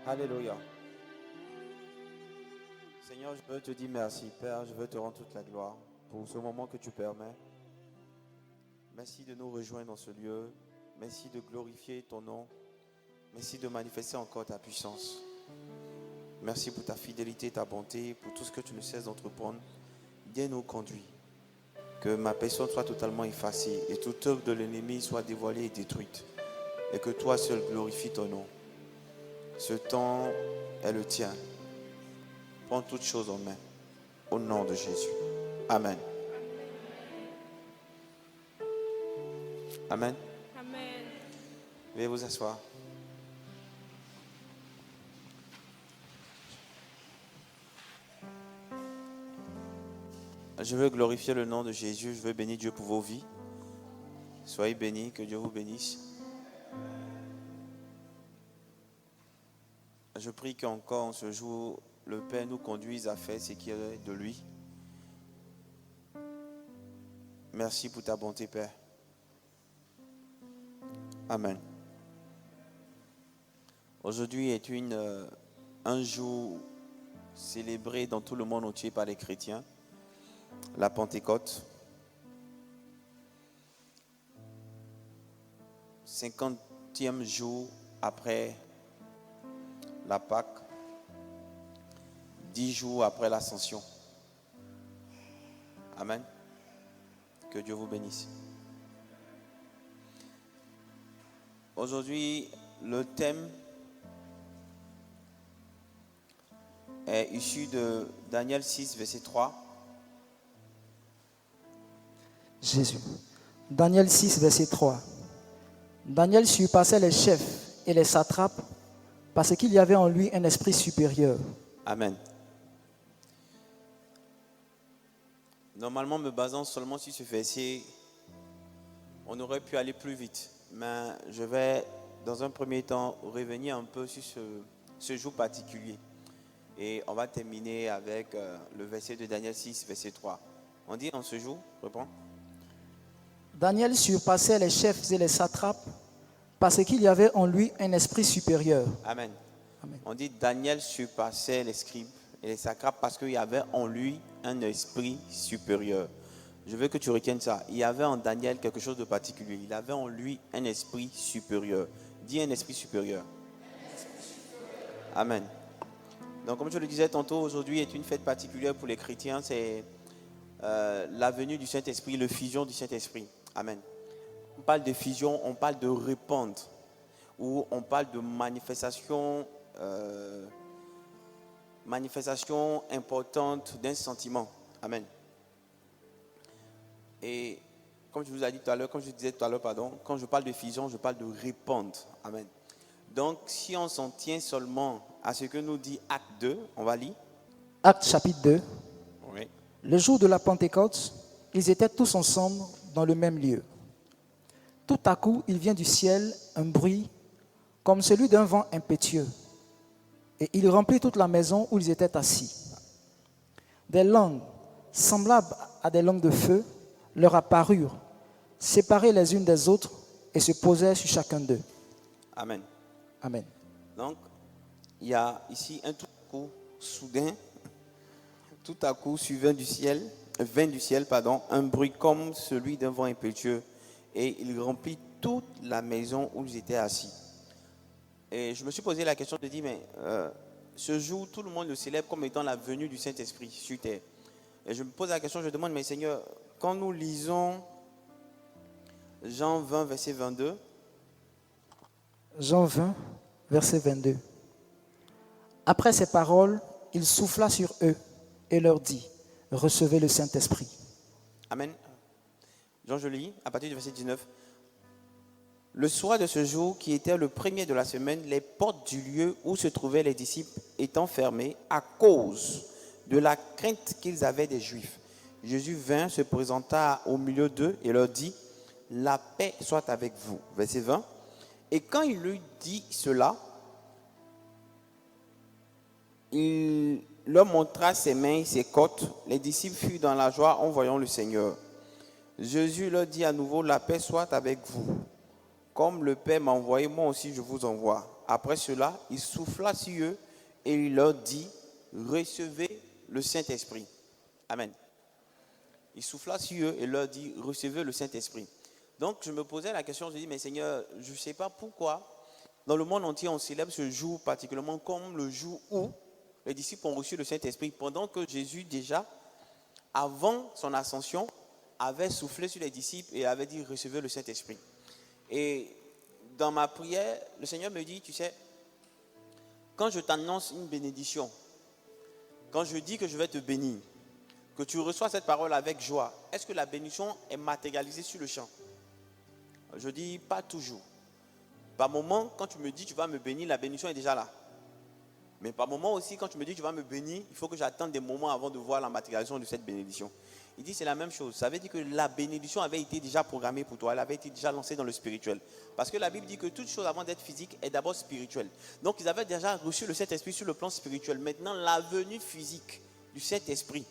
Alléluia. Seigneur, je veux te dire merci, Père. Je veux te rendre toute la gloire pour ce moment que tu permets. Merci de nous rejoindre dans ce lieu. Merci de glorifier ton nom. Merci de manifester encore ta puissance. Merci pour ta fidélité, ta bonté, pour tout ce que tu ne cesses d'entreprendre. Viens nous conduire. Que ma personne soit totalement effacée et toute œuvre de l'ennemi soit dévoilée et détruite. Et que toi seul glorifie ton nom. Ce temps est le tien. Prends toutes choses en main. Au nom de Jésus. Amen. Amen. Amen. Veuillez vous asseoir. Je veux glorifier le nom de Jésus. Je veux bénir Dieu pour vos vies. Soyez bénis. Que Dieu vous bénisse. Je prie qu'encore ce jour, le Père nous conduise à faire ce qui est de lui. Merci pour ta bonté, Père. Amen. Aujourd'hui est un jour célébré dans tout le monde entier par les chrétiens, la Pentecôte. 50e jour après la Pâque, 10 jours après l'Ascension. Amen. Que Dieu vous bénisse. Aujourd'hui, le thème est issu de Daniel 6, verset 3. Jésus. Daniel 6, verset 3. Daniel surpassait les chefs et les satrapes parce qu'il y avait en lui un esprit supérieur. Amen. Normalement, me basant seulement sur ce verset, on aurait pu aller plus vite. Mais je vais, dans un premier temps, revenir un peu sur ce jour particulier. Et on va terminer avec le verset de Daniel 6, verset 3. On dit en ce jour, reprends. Daniel surpassait les chefs et les satrapes parce qu'il y avait en lui un esprit supérieur. Amen. Amen. On dit Daniel surpassait les scribes et les satrapes parce qu'il y avait en lui un esprit supérieur. Je veux que tu retiennes ça. Il y avait en Daniel quelque chose de particulier. Il avait en lui un esprit supérieur. Dis un esprit supérieur. Amen. Donc comme je le disais tantôt, aujourd'hui est une fête particulière pour les chrétiens. C'est la venue du Saint-Esprit, l'effusion du Saint-Esprit. Amen. On parle de fusion, on parle de répandre, ou on parle de manifestation importante d'un sentiment. Amen. Et comme je vous ai dit tout à l'heure, quand je parle de fusion, je parle de répandre. Amen. Donc, si on s'en tient seulement à ce que nous dit Acte 2, on va lire. Acte chapitre 2. Oui. Le jour de la Pentecôte, ils étaient tous ensemble dans le même lieu. Tout à coup, il vient du ciel un bruit comme celui d'un vent impétueux. Et il remplit toute la maison où ils étaient assis. Des langues semblables à des langues de feu leur apparurent, séparées les unes des autres, et se posèrent sur chacun d'eux. Amen. Amen. Donc, il y a ici un tout à coup soudain, tout à coup vint du ciel, un bruit comme celui d'un vent impétueux, et il remplit toute la maison où ils étaient assis. Et je me suis posé la question de dire, mais ce jour, tout le monde le célèbre comme étant la venue du Saint-Esprit sur terre. Et je me pose la question, je demande, mais Seigneur, quand nous lisons Jean 20, verset 22, Jean 20, verset 22. Après ces paroles, il souffla sur eux et leur dit, recevez le Saint-Esprit. Amen. Jean, je lis à partir du verset 19. Le soir de ce jour, qui était le premier de la semaine, les portes du lieu où se trouvaient les disciples étant fermées à cause de la crainte qu'ils avaient des Juifs, Jésus vint, se présenta au milieu d'eux et leur dit, la paix soit avec vous. Verset 20. Et quand il eut dit cela, il leur montra ses mains et ses côtes. Les disciples furent dans la joie en voyant le Seigneur. Jésus leur dit à nouveau, la paix soit avec vous. Comme le Père m'a envoyé, moi aussi je vous envoie. Après cela, il souffla sur eux et il leur dit, recevez le Saint-Esprit. Amen. Il souffla sur eux et leur dit, recevez le Saint-Esprit. Donc je me posais la question, je dis, mais Seigneur, je ne sais pas pourquoi dans le monde entier on célèbre ce jour particulièrement comme le jour où les disciples ont reçu le Saint-Esprit, pendant que Jésus déjà, avant son ascension, avait soufflé sur les disciples et avait dit, recevez le Saint-Esprit. Et dans ma prière, le Seigneur me dit, tu sais, quand je t'annonce une bénédiction, quand je dis que je vais te bénir, que tu reçois cette parole avec joie, est-ce que la bénédiction est matérialisée sur le champ? Je dis pas toujours. Par moment, quand tu me dis tu vas me bénir, la bénédiction est déjà là. Mais par moment aussi, quand tu me dis tu vas me bénir, il faut que j'attende des moments avant de voir la matérialisation de cette bénédiction. Il dit c'est la même chose. Ça veut dire que la bénédiction avait été déjà programmée pour toi. Elle avait été déjà lancée dans le spirituel. Parce que la Bible dit que toute chose avant d'être physique est d'abord spirituelle. Donc ils avaient déjà reçu le Saint-Esprit sur le plan spirituel. Maintenant, la venue physique du Saint-Esprit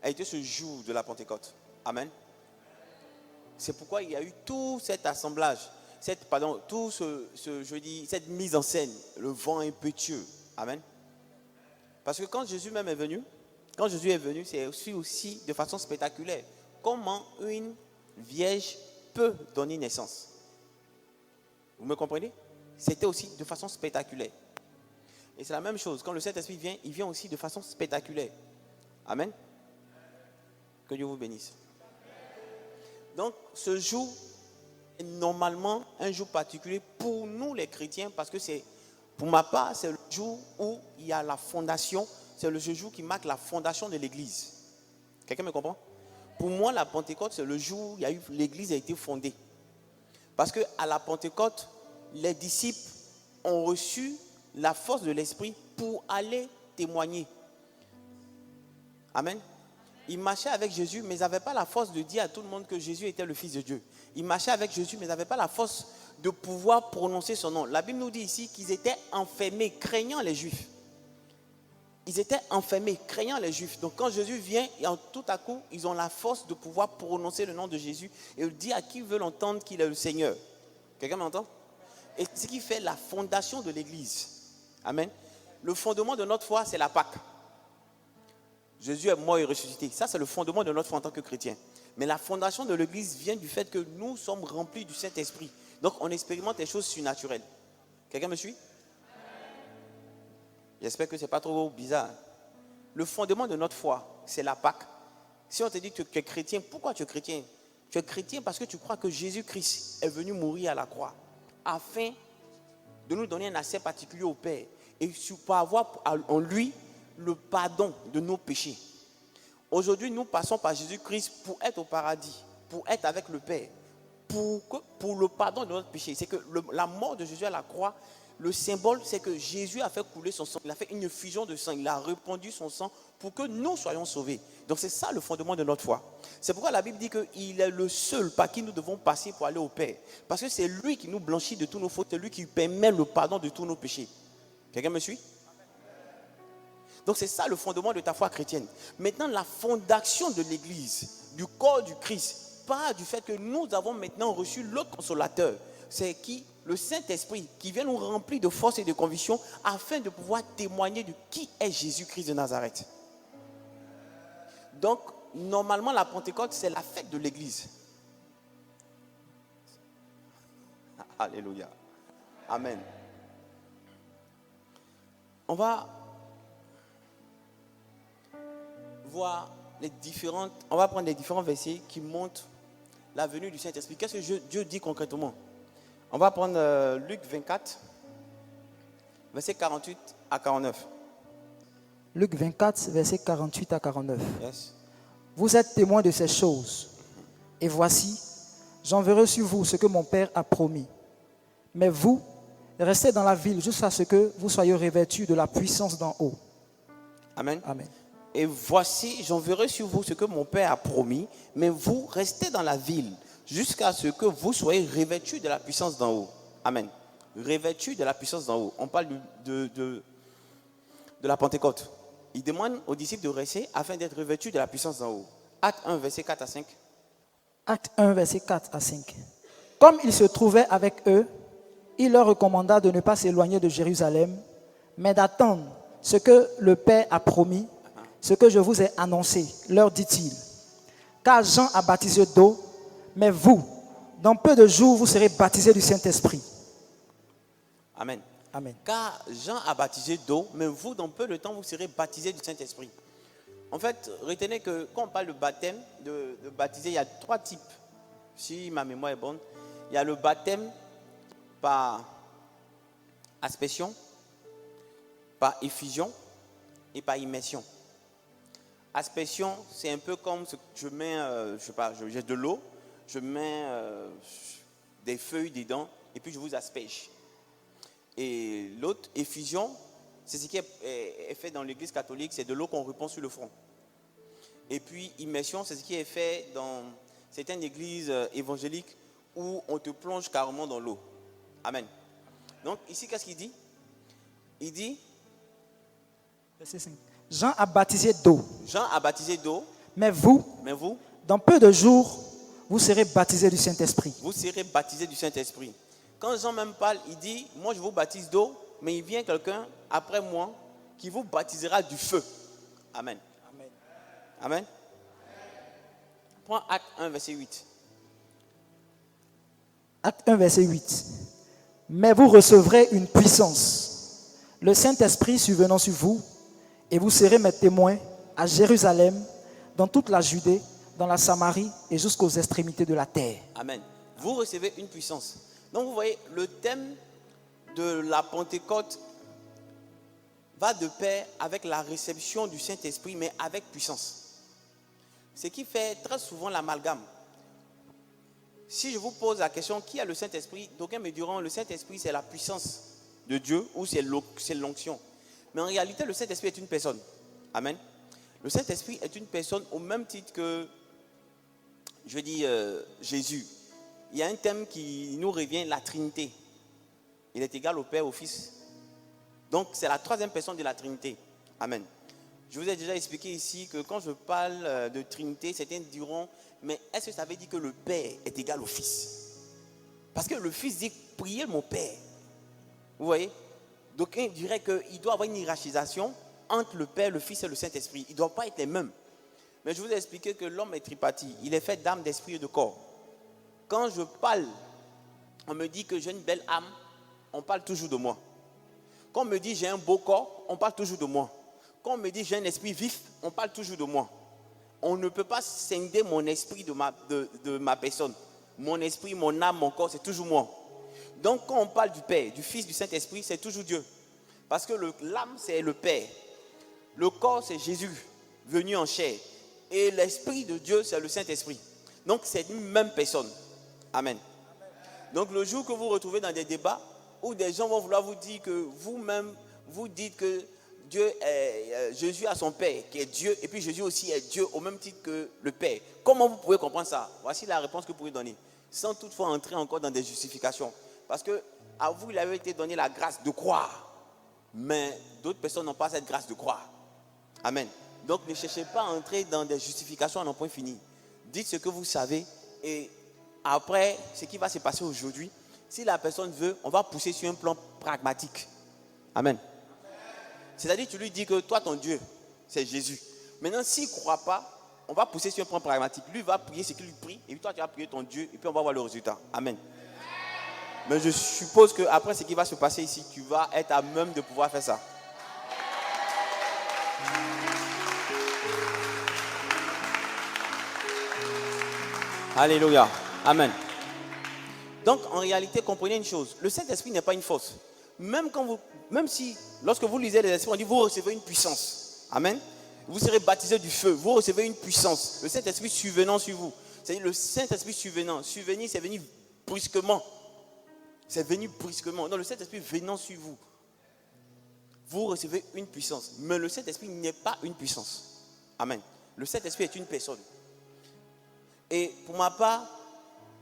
a été ce jour de la Pentecôte. Amen. C'est pourquoi il y a eu tout cet assemblage, cette mise en scène, le vent impétueux. Amen. Parce que quand Jésus même est venu, c'est aussi de façon spectaculaire. Comment une vierge peut donner naissance? Vous me comprenez? C'était aussi de façon spectaculaire. Et c'est la même chose. Quand le Saint-Esprit vient, il vient aussi de façon spectaculaire. Amen. Que Dieu vous bénisse. Donc, ce jour est normalement un jour particulier pour nous les chrétiens parce que pour ma part, c'est le jour où il y a la fondation, c'est le jour qui marque la fondation de l'église. Quelqu'un me comprend? Pour moi, la Pentecôte, c'est le jour où l'église a été fondée. Parce qu'à la Pentecôte, les disciples ont reçu la force de l'Esprit pour aller témoigner. Amen. Ils marchaient avec Jésus, mais ils n'avaient pas la force de dire à tout le monde que Jésus était le Fils de Dieu. Ils marchaient avec Jésus, mais ils n'avaient pas la force de pouvoir prononcer son nom. La Bible nous dit ici qu'ils étaient enfermés, craignant les Juifs. Ils étaient enfermés, craignant les Juifs. Donc quand Jésus vient, tout à coup, ils ont la force de pouvoir prononcer le nom de Jésus et dire à qui veut l'entendre qu'il est le Seigneur. Quelqu'un m'entend? Et ce qui fait la fondation de l'église. Amen. Le fondement de notre foi, c'est la Pâque. Jésus est mort et ressuscité. Ça, c'est le fondement de notre foi en tant que chrétien. Mais la fondation de l'église vient du fait que nous sommes remplis du Saint-Esprit. Donc, on expérimente des choses surnaturelles. Quelqu'un me suit? J'espère que ce n'est pas trop bizarre. Le fondement de notre foi, c'est la Pâque. Si on te dit que tu es chrétien, pourquoi tu es chrétien? Tu es chrétien parce que tu crois que Jésus-Christ est venu mourir à la croix afin de nous donner un accès particulier au Père et pour avoir en lui le pardon de nos péchés. Aujourd'hui, nous passons par Jésus-Christ pour être au paradis, pour être avec le Père, pour le pardon de notre péché. C'est que la mort de Jésus à la croix, le symbole, c'est que Jésus a fait couler son sang. Il a fait une effusion de sang. Il a répandu son sang pour que nous soyons sauvés. Donc c'est ça le fondement de notre foi. C'est pourquoi la Bible dit qu'il est le seul par qui nous devons passer pour aller au Père. Parce que c'est lui qui nous blanchit de tous nos fautes. C'est lui qui permet le pardon de tous nos péchés. Quelqu'un me suit? Donc c'est ça le fondement de ta foi chrétienne. Maintenant, la fondation de l'église, du corps du Christ, part du fait que nous avons maintenant reçu le consolateur. C'est qui? Le Saint-Esprit qui vient nous remplir de force et de conviction afin de pouvoir témoigner de qui est Jésus-Christ de Nazareth. Donc, normalement, la Pentecôte, c'est la fête de l'église. Alléluia. Amen. On va prendre les différents versets qui montrent la venue du Saint-Esprit. Qu'est-ce que Dieu dit concrètement? On va prendre Luc 24, versets 48 à 49. Luc 24, versets 48 à 49. Yes. Vous êtes témoins de ces choses. Et voici, j'enverrai sur vous ce que mon Père a promis. Mais vous, restez dans la ville jusqu'à ce que vous soyez revêtus de la puissance d'en haut. Amen. Amen. Et voici, j'enverrai sur vous ce que mon Père a promis, mais vous restez dans la ville jusqu'à ce que vous soyez revêtus de la puissance d'en haut. Amen. Revêtus de la puissance d'en haut. On parle de la Pentecôte. Il demande aux disciples de rester afin d'être revêtus de la puissance d'en haut. Acte 1, verset 4 à 5. Acte 1, verset 4 à 5. Comme il se trouvait avec eux, il leur recommanda de ne pas s'éloigner de Jérusalem, mais d'attendre ce que le Père a promis, ce que je vous ai annoncé, leur dit-il. Car Jean a baptisé d'eau, mais vous, dans peu de jours, vous serez baptisés du Saint-Esprit. Amen. Amen. Car Jean a baptisé d'eau, mais vous, dans peu de temps, vous serez baptisés du Saint-Esprit. En fait, retenez que quand on parle de baptême, de baptiser, il y a 3 types. Si ma mémoire est bonne, il y a le baptême par aspersion, par effusion et par immersion. Aspersion, c'est un peu comme ce que je mets, je jette de l'eau, je mets des feuilles dedans et puis je vous asperge. Et l'autre, effusion, c'est ce qui est fait dans l'église catholique, c'est de l'eau qu'on répand sur le front. Et puis immersion, c'est ce qui est fait dans certaines églises évangéliques où on te plonge carrément dans l'eau. Amen. Donc ici, qu'est-ce qu'il dit? Il dit, Verset 5. Jean a baptisé d'eau, Jean a baptisé d'eau, mais vous, dans peu de jours, vous serez baptisés du Saint-Esprit. Vous serez baptisés du Saint-Esprit. Quand Jean même parle, il dit, moi je vous baptise d'eau, mais il vient quelqu'un après moi qui vous baptisera du feu. Amen. Amen. Amen. Prends Acte 1, verset 8. Acte 1, verset 8. Mais vous recevrez une puissance, le Saint-Esprit survenant sur vous, et vous serez mes témoins à Jérusalem, dans toute la Judée, dans la Samarie et jusqu'aux extrémités de la terre. Amen. Vous recevez une puissance. Donc vous voyez, le thème de la Pentecôte va de pair avec la réception du Saint-Esprit, mais avec puissance. Ce qui fait très souvent l'amalgame. Si je vous pose la question, qui a le Saint-Esprit? D'aucuns me diront, le Saint-Esprit c'est la puissance de Dieu ou c'est l'onction. Mais en réalité, le Saint-Esprit est une personne. Amen. Le Saint-Esprit est une personne au même titre que, je dis, Jésus. Il y a un thème qui nous revient, la Trinité. Il est égal au Père, au Fils. Donc, c'est la 3e personne de la Trinité. Amen. Je vous ai déjà expliqué ici que quand je parle de Trinité, certains diront, mais est-ce que ça veut dire que le Père est égal au Fils? Parce que le Fils dit, priez mon Père. Vous voyez? Donc, on dirait qu'il doit y avoir une hiérarchisation entre le Père, le Fils et le Saint-Esprit. Ils ne doivent pas être les mêmes. Mais je vous ai expliqué que l'homme est tripartite. Il est fait d'âme, d'esprit et de corps. Quand je parle, on me dit que j'ai une belle âme, on parle toujours de moi. Quand on me dit j'ai un beau corps, on parle toujours de moi. Quand on me dit j'ai un esprit vif, on parle toujours de moi. On ne peut pas scinder mon esprit de ma personne. Mon esprit, mon âme, mon corps, c'est toujours moi. Donc quand on parle du Père, du Fils, du Saint-Esprit, c'est toujours Dieu. Parce que l'âme, c'est le Père. Le corps, c'est Jésus, venu en chair. Et l'Esprit de Dieu, c'est le Saint-Esprit. Donc c'est une même personne. Amen. Donc le jour que vous vous retrouvez dans des débats où des gens vont vouloir vous dire que vous-même, vous dites que Jésus a son Père qui est Dieu et puis Jésus aussi est Dieu au même titre que le Père. Comment vous pouvez comprendre ça? Voici la réponse que vous pouvez donner. Sans toutefois entrer encore dans des justifications. Parce que à vous, il avait été donné la grâce de croire. Mais d'autres personnes n'ont pas cette grâce de croire. Amen. Donc ne cherchez pas à entrer dans des justifications à un point fini. Dites ce que vous savez et après, ce qui va se passer aujourd'hui, si la personne veut, on va pousser sur un plan pragmatique. Amen. C'est-à-dire, tu lui dis que toi, ton Dieu, c'est Jésus. Maintenant, s'il ne croit pas, on va pousser sur un plan pragmatique. Lui va prier ce qu'il lui prie, et puis toi, tu vas prier ton Dieu, et puis on va voir le résultat. Amen. Mais je suppose qu'après ce qui va se passer ici, tu vas être à même de pouvoir faire ça. Alléluia. Amen. Donc, en réalité, comprenez une chose. Le Saint-Esprit n'est pas une force. Même si, lorsque vous lisez les esprits, on dit, vous recevez une puissance. Amen. Vous serez baptisés du feu. Vous recevez une puissance. Le Saint-Esprit survenant sur vous. C'est-à-dire le Saint-Esprit survenant. Survenir, c'est venir brusquement. C'est venu brusquement. Non, le Saint-Esprit venant sur vous. Vous recevez une puissance. Mais le Saint-Esprit n'est pas une puissance. Amen. Le Saint-Esprit est une personne. Et pour ma part,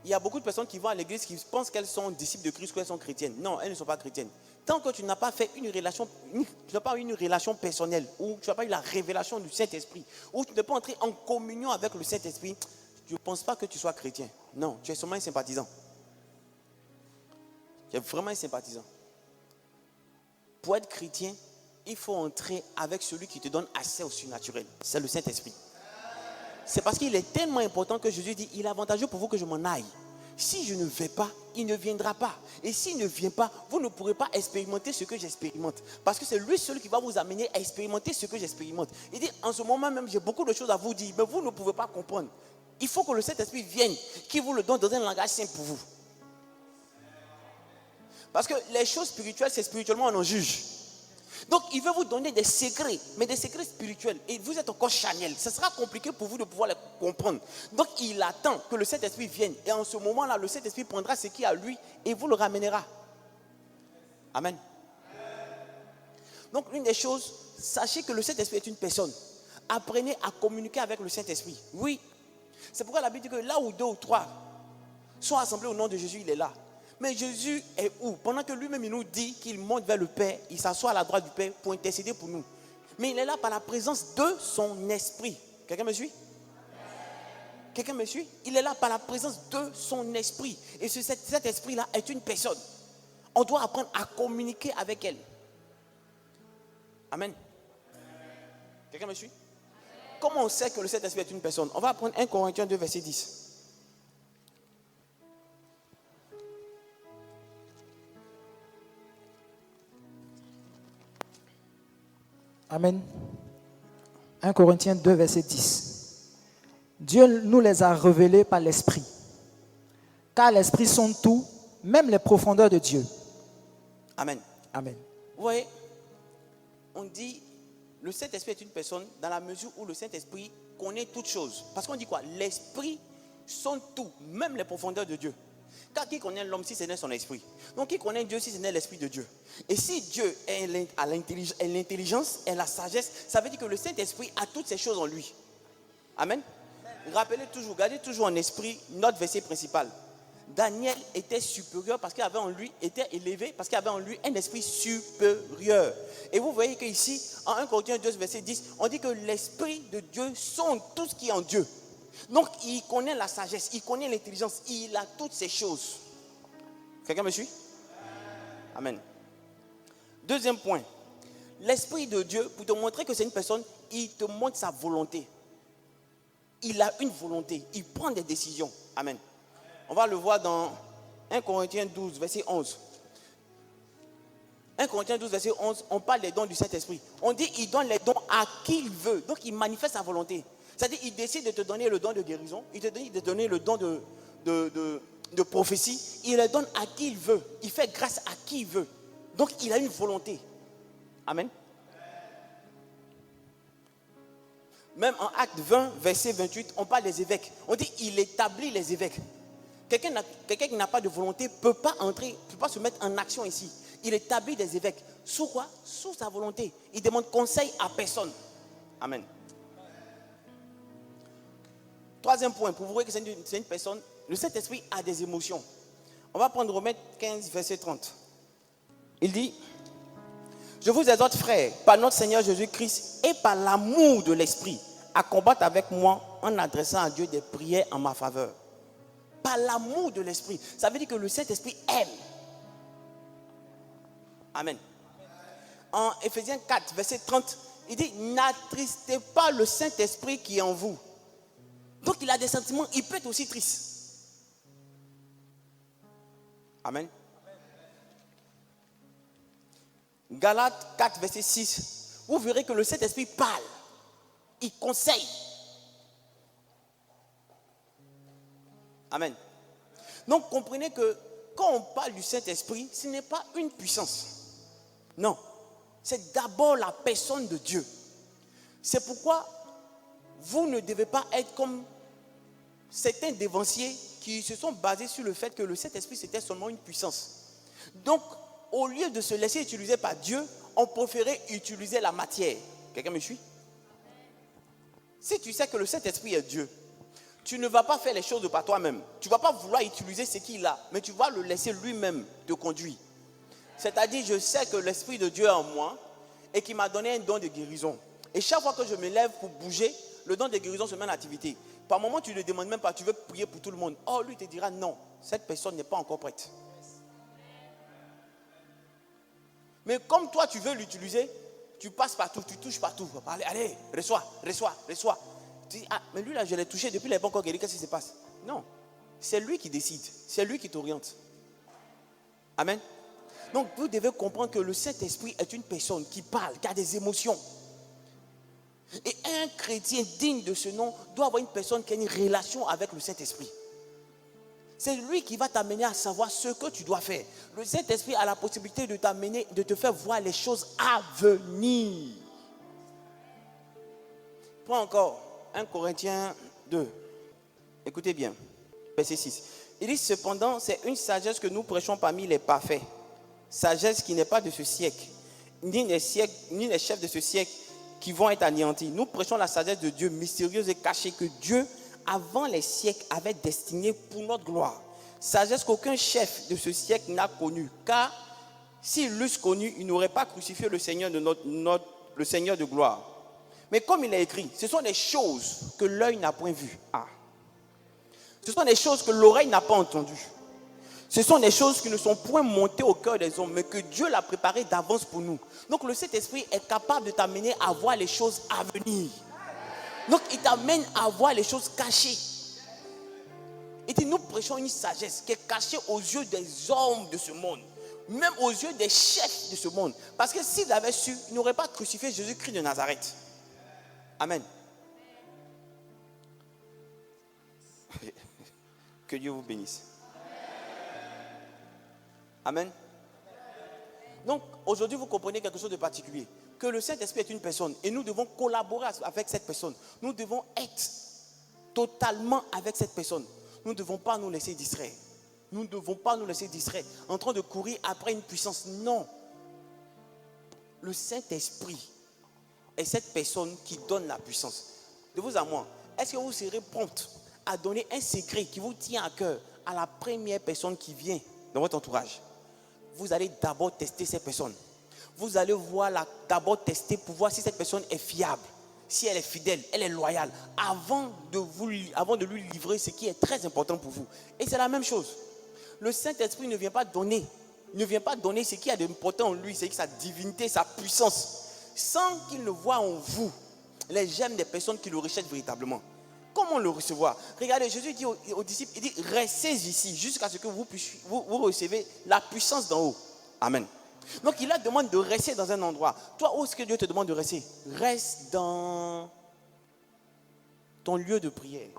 il y a beaucoup de personnes qui vont à l'église qui pensent qu'elles sont disciples de Christ, qu'elles sont chrétiennes. Non, elles ne sont pas chrétiennes. Tant que tu n'as pas fait une relation, tu n'as pas eu une relation personnelle, ou tu n'as pas eu la révélation du Saint-Esprit, ou tu n'es pas entré en communion avec le Saint-Esprit, je ne pense pas que tu sois chrétien. Non, tu es seulement un sympathisant. Tu es vraiment un sympathisant. Pour être chrétien, il faut entrer avec celui qui te donne accès au surnaturel. C'est le Saint-Esprit. C'est parce qu'il est tellement important que Jésus dit, il est avantageux pour vous que je m'en aille. Si je ne vais pas, il ne viendra pas. Et s'il ne vient pas, vous ne pourrez pas expérimenter ce que j'expérimente. Parce que c'est lui seul qui va vous amener à expérimenter ce que j'expérimente. Il dit, en ce moment même, j'ai beaucoup de choses à vous dire, mais vous ne pouvez pas comprendre. Il faut que le Saint-Esprit vienne, qu'il vous le donne dans un langage simple pour vous. Parce que les choses spirituelles, c'est spirituellement on en juge. Donc, il veut vous donner des secrets, mais des secrets spirituels. Et vous êtes encore charnel. Ce sera compliqué pour vous de pouvoir les comprendre. Donc, il attend que le Saint-Esprit vienne. Et en ce moment-là, le Saint-Esprit prendra ce qui est à lui et vous le ramènera. Amen. Donc, l'une des choses, sachez que le Saint-Esprit est une personne. Apprenez à communiquer avec le Saint-Esprit. Oui. C'est pourquoi la Bible dit que là où 2 ou 3 sont assemblés au nom de Jésus, il est là. Mais Jésus est où? Pendant que lui-même il nous dit qu'il monte vers le Père, il s'assoit à la droite du Père pour intercéder pour nous. Mais il est là par la présence de son esprit. Quelqu'un me suit? Quelqu'un me suit? Il est là par la présence de son esprit. Et cet esprit-là est une personne. On doit apprendre à communiquer avec elle. Amen. Quelqu'un me suit? Comment on sait que le Saint-Esprit est une personne? On va apprendre 1 Corinthiens 2, verset 10. Amen. 1 Corinthiens 2, verset 10. Dieu nous les a révélés par l'Esprit. Car l'Esprit sonde tout, même les profondeurs de Dieu. Amen. Amen. Vous voyez, on dit, le Saint-Esprit est une personne dans la mesure où le Saint-Esprit connaît toutes choses. Parce qu'on dit quoi? L'Esprit sonde tout, même les profondeurs de Dieu. Car qui connaît l'homme si ce n'est son esprit? Donc qui connaît Dieu si ce n'est l'esprit de Dieu? Et si Dieu a l'intelligence et la sagesse, ça veut dire que le Saint-Esprit a toutes ces choses en lui. Amen. Rappelez toujours, gardez toujours en esprit notre verset principal. Daniel était supérieur parce qu'il avait en lui, était élevé parce qu'il avait en lui un esprit supérieur. Et vous voyez qu'ici, en 1 Corinthiens 2, verset 10, on dit que l'esprit de Dieu sonde tout ce qui est en Dieu. Donc, il connaît la sagesse, il connaît l'intelligence, il a toutes ces choses. Quelqu'un me suit? Amen. Deuxième point. L'Esprit de Dieu, pour te montrer que c'est une personne, il te montre sa volonté. Il a une volonté, il prend des décisions. Amen. On va le voir dans 1 Corinthiens 12, verset 11. 1 Corinthiens 12, verset 11, on parle des dons du Saint-Esprit. On dit qu'il donne les dons à qui il veut. Donc, il manifeste sa volonté. C'est-à-dire qu'il décide de te donner le don de guérison, il te décide de te donner le don de prophétie, il le donne à qui il veut, il fait grâce à qui il veut. Donc il a une volonté. Amen. Même en Acte 20, verset 28, on parle des évêques. On dit il établit les évêques. Quelqu'un qui n'a pas de volonté ne peut pas entrer, ne peut pas se mettre en action ici. Il établit des évêques. Sous quoi? Sous sa volonté. Il demande conseil à personne. Amen. Troisième point, pour vous voir que c'est une personne, le Saint-Esprit a des émotions. On va prendre Romains 15, verset 30. Il dit, je vous exhorte, frères, par notre Seigneur Jésus-Christ et par l'amour de l'Esprit, à combattre avec moi en adressant à Dieu des prières en ma faveur. Par l'amour de l'Esprit. Ça veut dire que le Saint-Esprit aime. Amen. En Éphésiens 4, verset 30, il dit, n'attristez pas le Saint-Esprit qui est en vous. Donc il a des sentiments, il peut être aussi triste. Amen. Galates 4, verset 6. Vous verrez que le Saint-Esprit parle. Il conseille. Amen. Donc comprenez que quand on parle du Saint-Esprit, ce n'est pas une puissance. Non. C'est d'abord la personne de Dieu. C'est pourquoi vous ne devez pas être comme certains dévanciers qui se sont basés sur le fait que le Saint-Esprit c'était seulement une puissance. Donc, au lieu de se laisser utiliser par Dieu, on préférait utiliser la matière. Quelqu'un me suit? Si tu sais que le Saint-Esprit est Dieu, tu ne vas pas faire les choses par toi-même. Tu ne vas pas vouloir utiliser ce qu'il a, mais tu vas le laisser lui-même te conduire. C'est-à-dire, je sais que l'Esprit de Dieu est en moi et qu'il m'a donné un don de guérison. Et chaque fois que je me lève pour bouger, le don de guérison se met en activité. Par moment, tu ne le demandes même pas, tu veux prier pour tout le monde. Oh, lui te dira non, cette personne n'est pas encore prête. Mais comme toi, tu veux l'utiliser, tu passes partout, tu touches partout. Allez, reçois. Tu dis, ah, mais lui là, je l'ai touché depuis, il n'est pas encore guéri, qu'est-ce qui se passe? Non, c'est lui qui décide, c'est lui qui t'oriente. Amen. Donc vous devez comprendre que le Saint-Esprit est une personne qui parle, qui a des émotions. Et un chrétien digne de ce nom doit avoir une personne qui a une relation avec le Saint-Esprit. C'est lui qui va t'amener à savoir ce que tu dois faire. Le Saint-Esprit a la possibilité de t'amener, de te faire voir les choses à venir. Prends encore 1 Corinthiens 2. Écoutez bien, verset 6. Il dit cependant, c'est une sagesse que nous prêchons parmi les parfaits. Sagesse qui n'est pas de ce siècle, ni les chefs de ce siècle qui vont être anéantis. Nous prêchons la sagesse de Dieu mystérieuse et cachée que Dieu, avant les siècles, avait destinée pour notre gloire. Sagesse qu'aucun chef de ce siècle n'a connue. Car s'il l'eussent connue, il n'aurait pas crucifié le Seigneur le Seigneur de gloire. Mais comme il est écrit, ce sont des choses que l'œil n'a point vues. Ce sont des choses que l'oreille n'a pas entendues. Ce sont des choses qui ne sont point montées au cœur des hommes, mais que Dieu l'a préparé d'avance pour nous. Donc le Saint-Esprit est capable de t'amener à voir les choses à venir. Donc il t'amène à voir les choses cachées. Et nous prêchons une sagesse qui est cachée aux yeux des hommes de ce monde, même aux yeux des chefs de ce monde. Parce que s'ils avaient su, ils n'auraient pas crucifié Jésus-Christ de Nazareth. Amen. Que Dieu vous bénisse. Amen. Donc, aujourd'hui, vous comprenez quelque chose de particulier. Que le Saint-Esprit est une personne et nous devons collaborer avec cette personne. Nous devons être totalement avec cette personne. Nous ne devons pas nous laisser distraire. Nous ne devons pas nous laisser distraire en train de courir après une puissance. Non. Le Saint-Esprit est cette personne qui donne la puissance. De vous à moi, est-ce que vous serez prompt à donner un secret qui vous tient à cœur à la première personne qui vient dans votre entourage? Vous allez d'abord tester cette personne. Vous allez d'abord tester pour voir si cette personne est fiable, si elle est fidèle, elle est loyale, avant de lui livrer ce qui est très important pour vous. Et c'est la même chose. Le Saint-Esprit ne vient pas donner ce qui est d'important en lui, c'est sa divinité, sa puissance, sans qu'il ne voie en vous les gemmes des personnes qui le recherchent véritablement. Comment le recevoir? Regardez, Jésus dit aux disciples, il dit, restez ici jusqu'à ce que vous recevez la puissance d'en haut. Amen. Donc il leur demande de rester dans un endroit. Toi, où est-ce que Dieu te demande de rester? Reste dans ton lieu de prière.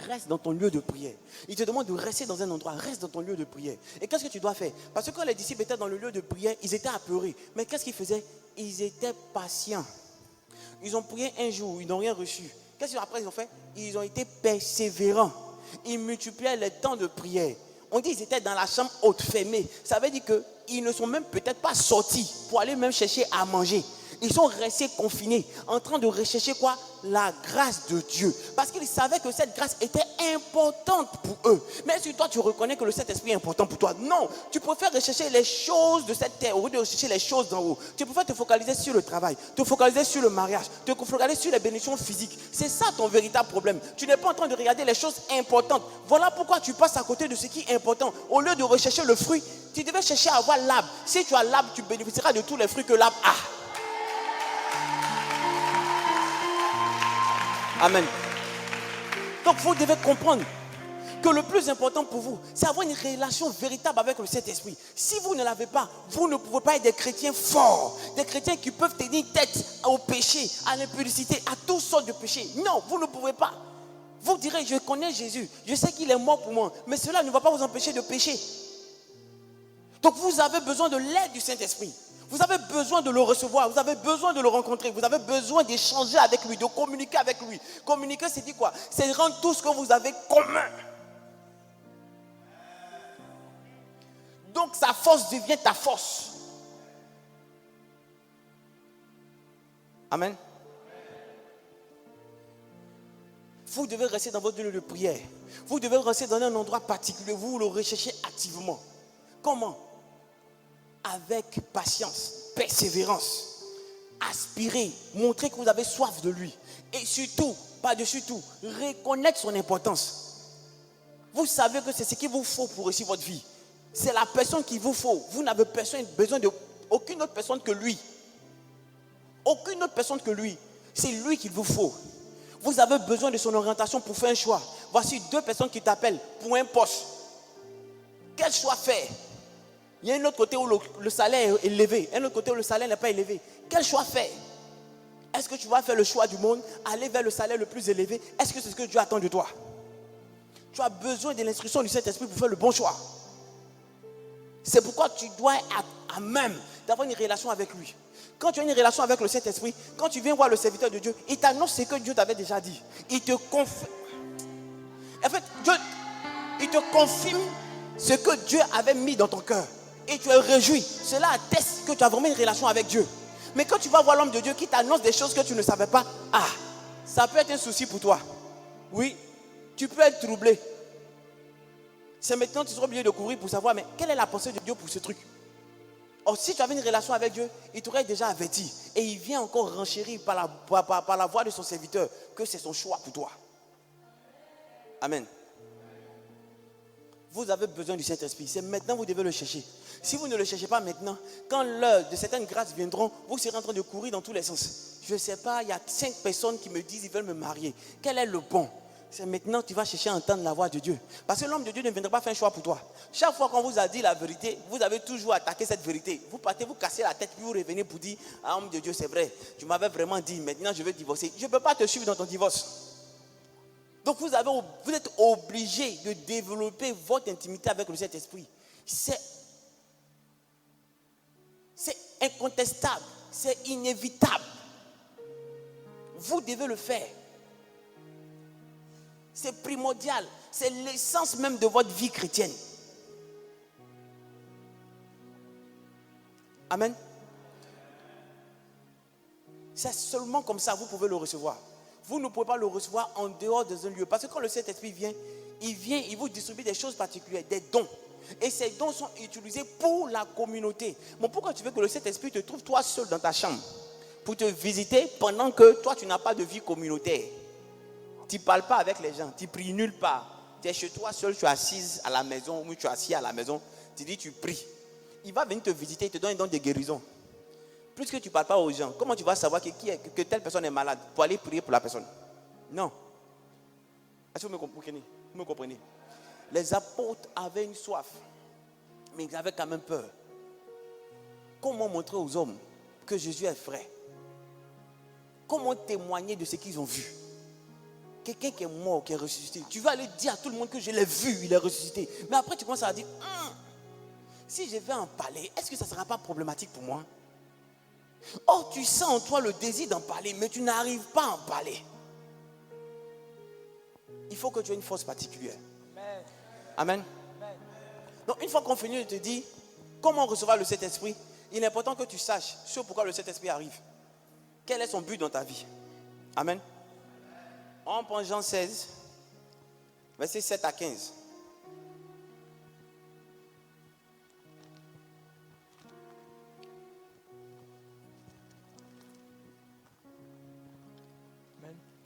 Reste dans ton lieu de prière. Il te demande de rester dans un endroit. Reste dans ton lieu de prière. Et qu'est-ce que tu dois faire? Parce que quand les disciples étaient dans le lieu de prière, ils étaient apeurés. Mais qu'est-ce qu'ils faisaient? Ils étaient patients. Ils ont prié un jour, ils n'ont rien reçu. Qu'est-ce qu'après ils ont fait? Ils ont été persévérants. Ils multipliaient les temps de prière. On dit qu'ils étaient dans la chambre haute, fermée. Ça veut dire qu'ils ne sont même peut-être pas sortis pour aller même chercher à manger. Ils sont restés confinés, en train de rechercher quoi? La grâce de Dieu. Parce qu'ils savaient que cette grâce était importante pour eux. Mais si toi tu reconnais que le Saint-Esprit est important pour toi, non. Tu préfères rechercher les choses de cette terre au lieu de rechercher les choses d'en haut. Tu préfères te focaliser sur le travail, te focaliser sur le mariage, te focaliser sur les bénédictions physiques. C'est ça ton véritable problème. Tu n'es pas en train de regarder les choses importantes. Voilà pourquoi tu passes à côté de ce qui est important. Au lieu de rechercher le fruit, tu devais chercher à avoir l'arbre. Si tu as l'arbre, tu bénéficieras de tous les fruits que l'arbre a. Amen. Donc vous devez comprendre que le plus important pour vous, c'est avoir une relation véritable avec le Saint-Esprit. Si vous ne l'avez pas, vous ne pouvez pas être des chrétiens forts, des chrétiens qui peuvent tenir tête au péché, à l'impudicité, à toutes sortes de péchés. Non, vous ne pouvez pas. Vous direz, je connais Jésus, je sais qu'il est mort pour moi, mais cela ne va pas vous empêcher de pécher. Donc vous avez besoin de l'aide du Saint-Esprit. Vous avez besoin de le recevoir, vous avez besoin de le rencontrer, vous avez besoin d'échanger avec lui, de communiquer avec lui. Communiquer, c'est dit quoi? C'est rendre tout ce que vous avez commun. Donc sa force devient ta force. Amen. Vous devez rester dans votre lieu de prière. Vous devez rester dans un endroit particulier, vous le recherchez activement. Comment? Avec patience, persévérance, aspirer, montrer que vous avez soif de lui. Et surtout, par-dessus tout, reconnaître son importance. Vous savez que c'est ce qu'il vous faut pour réussir votre vie. C'est la personne qu'il vous faut. Vous n'avez besoin d'aucune autre personne que lui. Aucune autre personne que lui. C'est lui qu'il vous faut. Vous avez besoin de son orientation pour faire un choix. Voici 2 personnes qui t'appellent pour un poste. Quel choix faire? Il y a un autre côté où le salaire est élevé, un autre côté où le salaire n'est pas élevé. Quel choix faire? Est-ce que tu vas faire le choix du monde, aller vers le salaire le plus élevé? Est-ce que c'est ce que Dieu attend de toi? Tu as besoin de l'instruction du Saint-Esprit pour faire le bon choix. C'est pourquoi tu dois être à même d'avoir une relation avec lui. Quand tu as une relation avec le Saint-Esprit, quand tu viens voir le serviteur de Dieu, il t'annonce ce que Dieu t'avait déjà dit. Il te confirme. En fait, il te confirme ce que Dieu avait mis dans ton cœur. Et tu es réjoui. Cela atteste que tu as vraiment une relation avec Dieu. Mais quand tu vas voir l'homme de Dieu qui t'annonce des choses que tu ne savais pas, ça peut être un souci pour toi. Oui, tu peux être troublé. C'est maintenant que tu seras obligé de courir pour savoir, mais quelle est la pensée de Dieu pour ce truc? Or, si tu avais une relation avec Dieu, il t'aurait déjà averti. Et il vient encore renchérir par la voix de son serviteur que c'est son choix pour toi. Amen. Vous avez besoin du Saint-Esprit. C'est maintenant que vous devez le chercher. Si vous ne le cherchez pas maintenant, quand l'heure de certaines grâces viendront, vous serez en train de courir dans tous les sens. Je ne sais pas, il y a 5 personnes qui me disent qu'ils veulent me marier. Quel est le bon? C'est maintenant que tu vas chercher à entendre la voix de Dieu. Parce que l'homme de Dieu ne viendra pas faire un choix pour toi. Chaque fois qu'on vous a dit la vérité, vous avez toujours attaqué cette vérité. Vous partez, vous cassez la tête, puis vous revenez pour dire, homme de Dieu, c'est vrai. Tu m'avais vraiment dit, maintenant je veux divorcer. Je ne peux pas te suivre dans ton divorce. Donc vous êtes obligé de développer votre intimité avec le Saint-Esprit. C'est incontestable, c'est inévitable. Vous devez le faire. C'est primordial, c'est l'essence même de votre vie chrétienne. Amen. C'est seulement comme ça que vous pouvez le recevoir. Vous ne pouvez pas le recevoir en dehors de un lieu. Parce que quand le Saint-Esprit vient, il vous distribue des choses particulières, des dons. Et ces dons sont utilisés pour la communauté. Mais pourquoi tu veux que le Saint-Esprit te trouve toi seul dans ta chambre pour te visiter pendant que toi tu n'as pas de vie communautaire? Tu ne parles pas avec les gens, tu pries nulle part. Tu es chez toi seul, tu es assise à la maison, ou tu es assis à la maison, tu dis tu pries. Il va venir te visiter, il te donne un don de guérison. Plus que tu ne parles pas aux gens, comment tu vas savoir que telle personne est malade pour aller prier pour la personne? Non. Est-ce que vous me comprenez? Les apôtres avaient une soif, mais ils avaient quand même peur. Comment montrer aux hommes que Jésus est vrai? Comment témoigner de ce qu'ils ont vu? Quelqu'un qui est mort, qui est ressuscité. Tu vas aller dire à tout le monde que je l'ai vu, il est ressuscité. Mais après tu commences à dire, si je vais en parler, est-ce que ça ne sera pas problématique pour moi? Or, tu sens en toi le désir d'en parler, mais tu n'arrives pas à en parler. Il faut que tu aies une force particulière. Amen. Donc, une fois qu'on finit de te dire comment recevoir le Saint-Esprit, il est important que tu saches sur pourquoi le Saint-Esprit arrive. Quel est son but dans ta vie? Amen. On prend Jean 16, versets 7 à 15.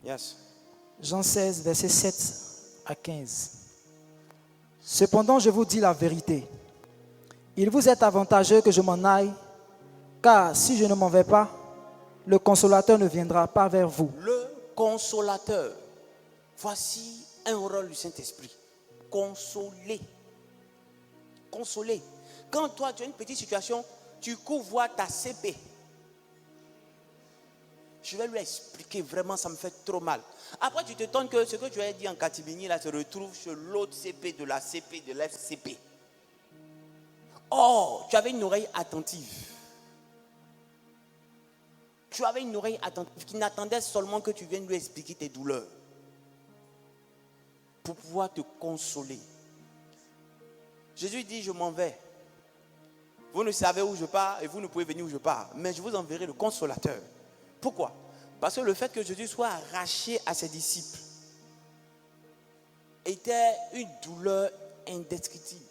Yes. Jean 16, versets 7 à 15. Cependant, je vous dis la vérité. Il vous est avantageux que je m'en aille, car si je ne m'en vais pas, le Consolateur ne viendra pas vers vous. Le Consolateur. Voici un rôle du Saint-Esprit. Consoler. Consoler. Quand toi, tu as une petite situation, tu cours voir ta CP. Je vais lui expliquer, vraiment, ça me fait trop mal. Après, tu te tentes que ce que tu as dit en catimini, là, se retrouve sur l'autre CP de la CP de l'FCP. Or, tu avais une oreille attentive. Tu avais une oreille attentive qui n'attendait seulement que tu viennes lui expliquer tes douleurs. Pour pouvoir te consoler. Jésus dit, je m'en vais. Vous ne savez où je pars et vous ne pouvez venir où je pars. Mais je vous enverrai le Consolateur. Pourquoi? Parce que le fait que Jésus soit arraché à ses disciples était une douleur indescriptible.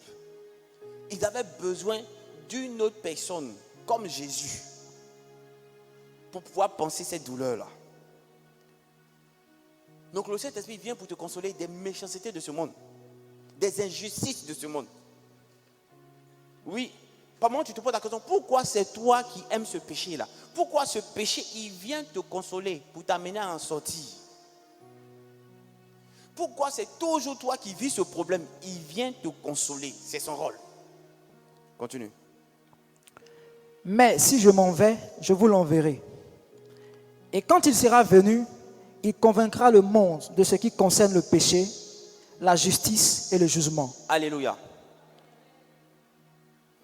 Ils avaient besoin d'une autre personne comme Jésus pour pouvoir penser cette douleur-là. Donc le Saint-Esprit vient pour te consoler des méchancetés de ce monde, des injustices de ce monde. Oui, par moment tu te poses la question, pourquoi c'est toi qui aimes ce péché-là? Pourquoi ce péché, il vient te consoler pour t'amener à en sortir? Pourquoi c'est toujours toi qui vis ce problème? Il vient te consoler, c'est son rôle. Continue. Mais si je m'en vais, je vous l'enverrai. Et quand il sera venu, il convaincra le monde de ce qui concerne le péché, la justice et le jugement. Alléluia.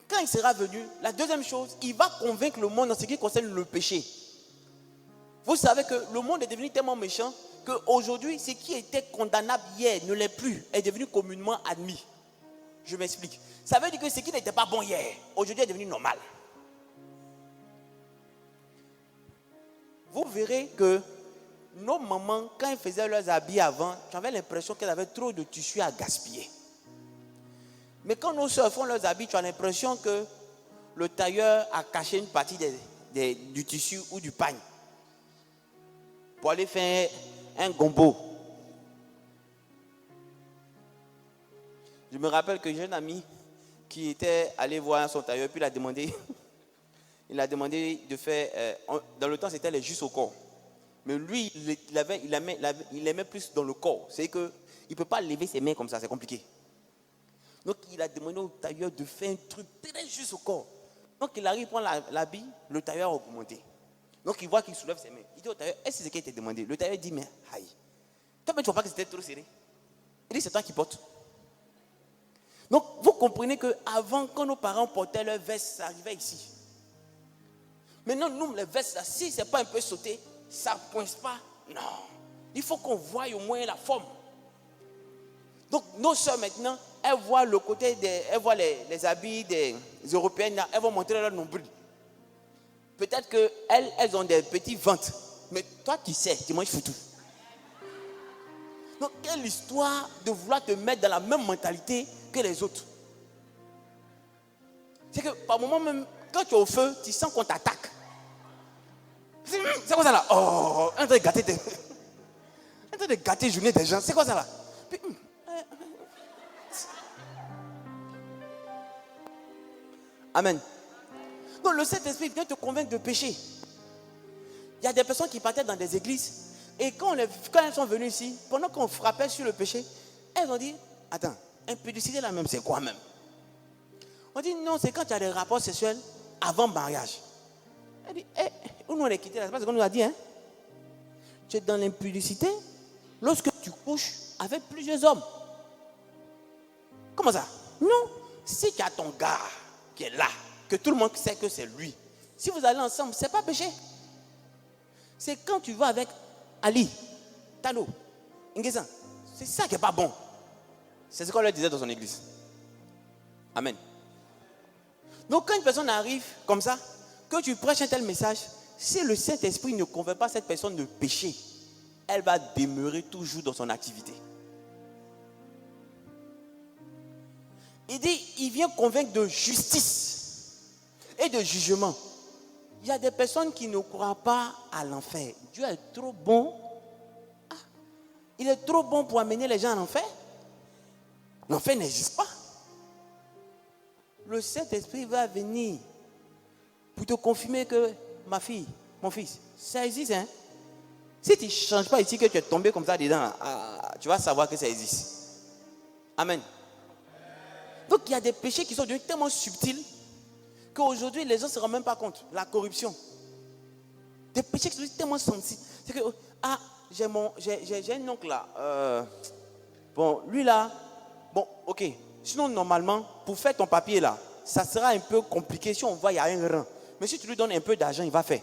Quand il sera venu, la deuxième chose, il va convaincre le monde en ce qui concerne le péché. Vous savez que le monde est devenu tellement méchant qu'aujourd'hui, ce qui était condamnable hier ne l'est plus, est devenu communément admis. Je m'explique. Ça veut dire que ce qui n'était pas bon hier, aujourd'hui est devenu normal. Vous verrez que nos mamans, quand elles faisaient leurs habits avant, j'avais l'impression qu'elles avaient trop de tissu à gaspiller. Mais quand nos soeurs font leurs habits, tu as l'impression que le tailleur a caché une partie du tissu ou du pagne pour aller faire un gombo. Je me rappelle que j'ai un ami qui était allé voir son tailleur, puis il a demandé de faire, dans le temps c'était les justes au corps. Mais lui, il aimait plus dans le corps. C'est qu'il ne peut pas lever ses mains comme ça, c'est compliqué. Donc il a demandé au tailleur de faire un truc très juste au corps. Donc il arrive, prend l'habit, le tailleur a augmenté. Donc il voit qu'il soulève ses mains. Il dit au tailleur, est-ce que c'est ce qui a été demandé? Le tailleur dit, mais aïe. Toi, tu ne vois pas que c'était trop serré? Il dit, c'est toi qui portes. Donc vous comprenez qu'avant, quand nos parents portaient leurs vestes, ça arrivait ici. Maintenant, nous, les vestes, là, si ce n'est pas un peu sauté, ça ne pointe pas. Non. Il faut qu'on voie au moins la forme. Donc, nos soeurs, maintenant, elles voient le côté elles voient les habits des Européennes, là, elles vont montrer leur nombril. Peut-être qu'elles ont des petits ventres. Mais toi, tu sais, tu manges foutu. Donc, quelle histoire de vouloir te mettre dans la même mentalité que les autres. C'est que par moment même, quand tu es au feu, tu sens qu'on t'attaque. C'est quoi ça là? Oh, un train de gâter journée des gens. C'est quoi ça là? Puis, Amen. Donc le Saint-Esprit vient te convaincre de péché. Il y a des personnes qui partaient dans des églises et quand elles sont venues ici, pendant qu'on frappait sur le péché, elles ont dit, attends, impudicité là même, c'est quoi même? On dit non, c'est quand tu as des rapports sexuels avant mariage. Elle dit, où nous on est quitté là, c'est pas ce qu'on nous a dit, hein? Tu es dans l'impudicité lorsque tu couches avec plusieurs hommes. Comment ça? Non, si tu as ton gars qui est là, que tout le monde sait que c'est lui, si vous allez ensemble, c'est pas péché. C'est quand tu vas avec Ali, Talo, Nguessan, c'est ça qui n'est pas bon. C'est ce qu'on leur disait dans son église. Amen. Donc quand une personne arrive comme ça, que tu prêches un tel message, si le Saint-Esprit ne convainc pas cette personne de péché, elle va demeurer toujours dans son activité. Il dit, il vient convaincre de justice et de jugement. Il y a des personnes qui ne croient pas à l'enfer. Dieu est trop bon. Ah, il est trop bon pour amener les gens à l'enfer. L'enfer n'existe pas. Le Saint-Esprit va venir pour te confirmer que ma fille, mon fils, ça existe. Hein? Si tu ne changes pas ici, que tu es tombé comme ça dedans, tu vas savoir que ça existe. Amen. Donc il y a des péchés qui sont devenus tellement subtils qu'aujourd'hui les gens ne se rendent même pas compte. La corruption. Des péchés qui sont tellement sensibles. C'est que, j'ai un oncle là. Bon, lui là, bon, ok. Sinon, normalement, pour faire ton papier là, ça sera un peu compliqué si on voit il y a un rang. Mais si tu lui donnes un peu d'argent, il va faire.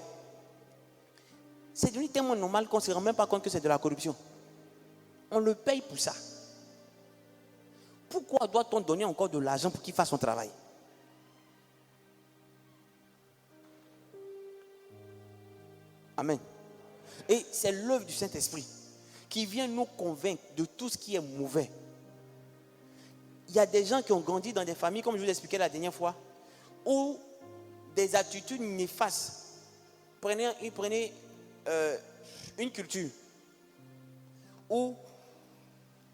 C'est devenu tellement normal qu'on ne se rend même pas compte que c'est de la corruption. On le paye pour ça. Pourquoi doit-on donner encore de l'argent pour qu'il fasse son travail? Amen. Et c'est l'œuvre du Saint-Esprit qui vient nous convaincre de tout ce qui est mauvais. Il y a des gens qui ont grandi dans des familles, comme je vous expliquais la dernière fois, où des attitudes néfastes. Ils prenaient une culture où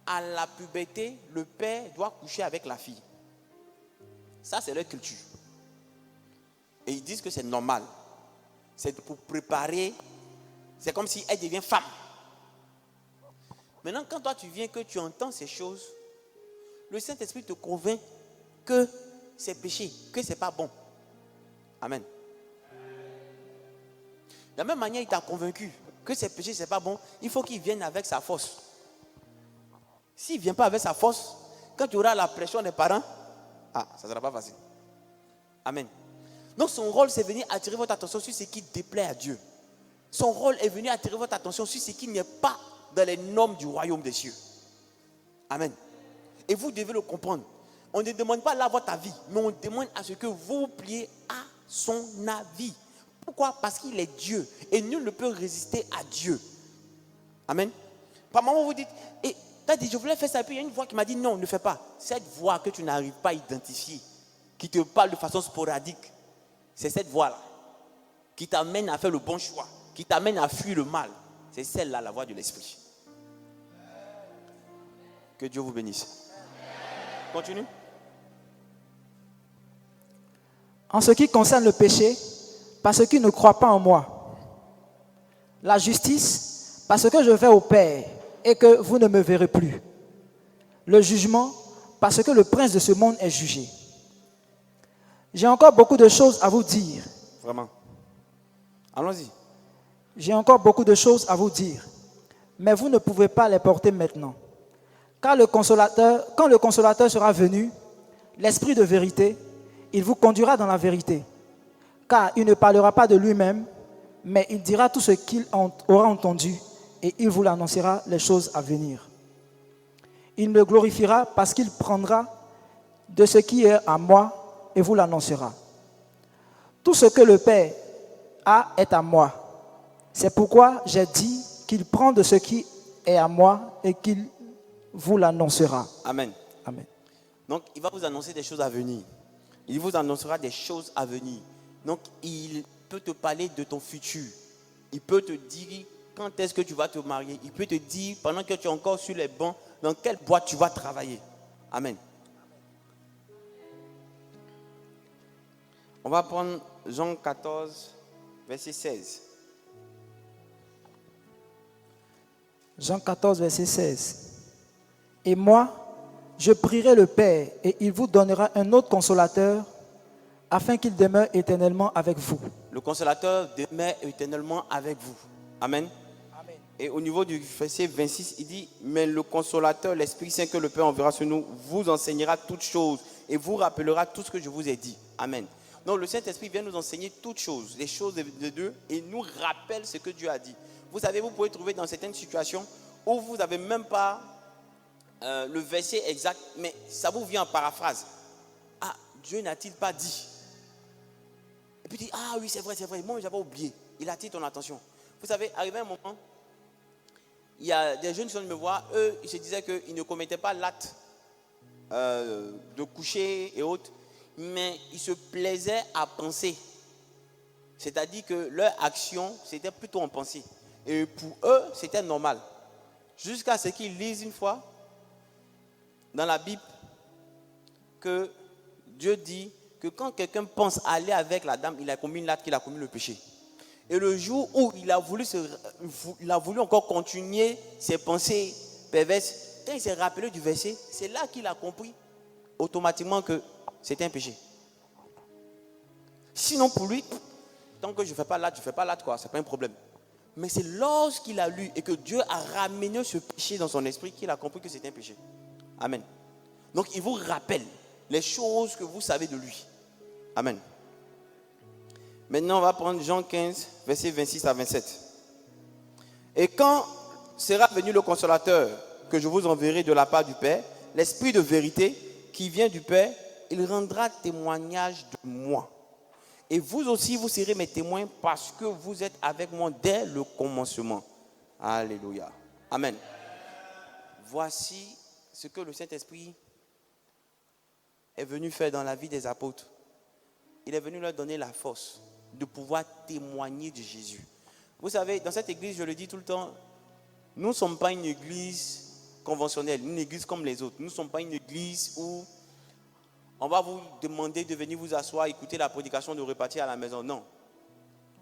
à la puberté, le père doit coucher avec la fille. Ça, c'est leur culture. Et ils disent que c'est normal. C'est pour préparer. C'est comme si elle devient femme. Maintenant, quand toi tu viens, que tu entends ces choses, le Saint-Esprit te convainc que c'est péché, que c'est pas bon. Amen. De la même manière, il t'a convaincu que c'est péché, c'est pas bon. Il faut qu'il vienne avec sa force. S'il ne vient pas avec sa force, quand tu auras la pression des parents, ça ne sera pas facile. Amen. Donc son rôle, c'est venir attirer votre attention sur ce qui déplaît à Dieu. Son rôle est venu attirer votre attention sur ce qui n'est pas dans les normes du royaume des cieux. Amen. Et vous devez le comprendre. On ne demande pas là votre avis, mais on demande à ce que vous vous pliez à son avis. Pourquoi? Parce qu'il est Dieu et nul ne peut résister à Dieu. Amen. Par moment vous dites, tu as dit je voulais faire ça, et puis il y a une voix qui m'a dit non, ne fais pas. Cette voix que tu n'arrives pas à identifier, qui te parle de façon sporadique, c'est cette voix-là qui t'amène à faire le bon choix, qui t'amène à fuir le mal. C'est celle-là, la voix de l'esprit. Que Dieu vous bénisse. Continue. En ce qui concerne le péché, parce qu'il ne croit pas en moi. La justice, parce que je vais au Père et que vous ne me verrez plus. Le jugement, parce que le prince de ce monde est jugé. J'ai encore beaucoup de choses à vous dire. Vraiment. Allons-y. J'ai encore beaucoup de choses à vous dire, mais vous ne pouvez pas les porter maintenant. Quand le consolateur sera venu, l'Esprit de vérité, il vous conduira dans la vérité. Car il ne parlera pas de lui-même, mais il dira tout ce qu'il aura entendu et il vous l'annoncera les choses à venir. Il me glorifiera parce qu'il prendra de ce qui est à moi et vous l'annoncera. Tout ce que le Père a est à moi. C'est pourquoi j'ai dit qu'il prend de ce qui est à moi et qu'il vous l'annoncera. Amen. Amen. Donc, il va vous annoncer des choses à venir. Il vous annoncera des choses à venir. Donc, il peut te parler de ton futur. Il peut te dire quand est-ce que tu vas te marier. Il peut te dire pendant que tu es encore sur les bancs, dans quelle boîte tu vas travailler. Amen. On va prendre Jean 14, verset 16. Jean 14, verset 16. Et moi, je prierai le Père et il vous donnera un autre consolateur afin qu'il demeure éternellement avec vous. Le consolateur demeure éternellement avec vous. Amen. Amen. Et au niveau du verset 26, il dit, mais le consolateur, l'Esprit Saint que le Père enverra sur nous, vous enseignera toutes choses et vous rappellera tout ce que je vous ai dit. Amen. Donc le Saint-Esprit vient nous enseigner toutes choses, les choses de Dieu, et nous rappelle ce que Dieu a dit. Vous savez, vous pouvez trouver dans certaines situations où vous n'avez même pas le verset exact, mais ça vous vient en paraphrase. Ah, Dieu n'a-t-il pas dit? Et puis tu dis, ah oui, c'est vrai, moi j'avais oublié. Il attire ton attention. Vous savez, arrivé un moment, il y a des jeunes qui viennent me voir, eux, ils se disaient qu'ils ne commettaient pas l'acte de coucher et autres, mais ils se plaisaient à penser. C'est-à-dire que leur action, c'était plutôt en pensée. Et pour eux, c'était normal. Jusqu'à ce qu'ils lisent une fois dans la Bible que Dieu dit que quand quelqu'un pense aller avec la dame, il a commis l'acte, qu'il a commis le péché. Et le jour où il a voulu encore continuer ses pensées perverses, quand il s'est rappelé du verset, c'est là qu'il a compris automatiquement que c'était un péché. Sinon pour lui, tant que je ne fais pas l'acte, quoi, c'est pas un problème. Mais c'est lorsqu'il a lu et que Dieu a ramené ce péché dans son esprit qu'il a compris que c'était un péché. Amen. Donc il vous rappelle les choses que vous savez de lui. Amen. Maintenant on va prendre Jean 15, versets 26 à 27. Et quand sera venu le consolateur que je vous enverrai de la part du Père, l'Esprit de vérité qui vient du Père, il rendra témoignage de moi. Et vous aussi, vous serez mes témoins parce que vous êtes avec moi dès le commencement. Alléluia. Amen. Voici ce que le Saint-Esprit est venu faire dans la vie des apôtres. Il est venu leur donner la force de pouvoir témoigner de Jésus. Vous savez, dans cette église, je le dis tout le temps, nous ne sommes pas une église conventionnelle, une église comme les autres. Nous ne sommes pas une église où on va vous demander de venir vous asseoir, écouter la prédication, de repartir à la maison. Non.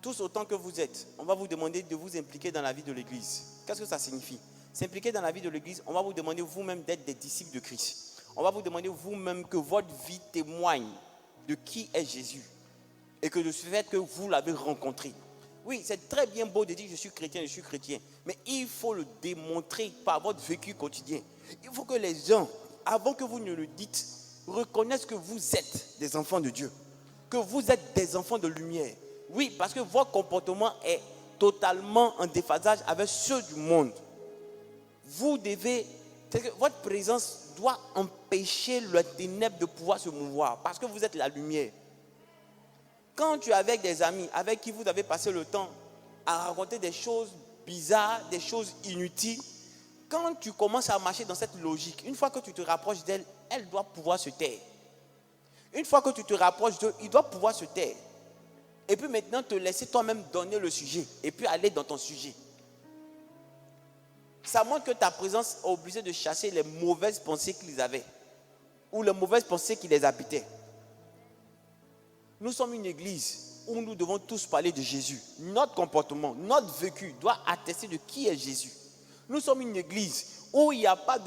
Tous autant que vous êtes, on va vous demander de vous impliquer dans la vie de l'Église. Qu'est-ce que ça signifie? S'impliquer dans la vie de l'Église, on va vous demander vous-même d'être des disciples de Christ. On va vous demander vous-même que votre vie témoigne de qui est Jésus et que de ce fait que vous l'avez rencontré. Oui, c'est très bien beau de dire je suis chrétien, mais il faut le démontrer par votre vécu quotidien. Il faut que les gens, avant que vous ne le dites, reconnaissent que vous êtes des enfants de Dieu, que vous êtes des enfants de lumière. Oui, parce que votre comportement est totalement en déphasage avec ceux du monde. Vous devez, votre présence doit empêcher le ténèbre de pouvoir se mouvoir, parce que vous êtes la lumière. Quand tu es avec des amis avec qui vous avez passé le temps à raconter des choses bizarres, des choses inutiles, quand tu commences à marcher dans cette logique, une fois que tu te rapproches d'elle, elle doit pouvoir se taire. Une fois que tu te rapproches d'eux, il doit pouvoir se taire. Et puis maintenant, te laisser toi-même donner le sujet. Et puis aller dans ton sujet. Ça montre que ta présence est obligée de chasser les mauvaises pensées qu'ils avaient. Ou les mauvaises pensées qui les habitaient. Nous sommes une église où nous devons tous parler de Jésus. Notre comportement, notre vécu doit attester de qui est Jésus. Nous sommes une église où il n'y a pas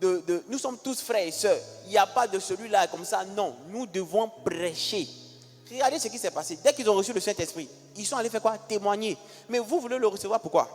nous sommes tous frères et sœurs. Il n'y a pas de celui-là comme ça. Non, nous devons prêcher. Regardez ce qui s'est passé. Dès qu'ils ont reçu le Saint-Esprit, ils sont allés faire quoi? Témoigner. Mais vous voulez le recevoir, pourquoi?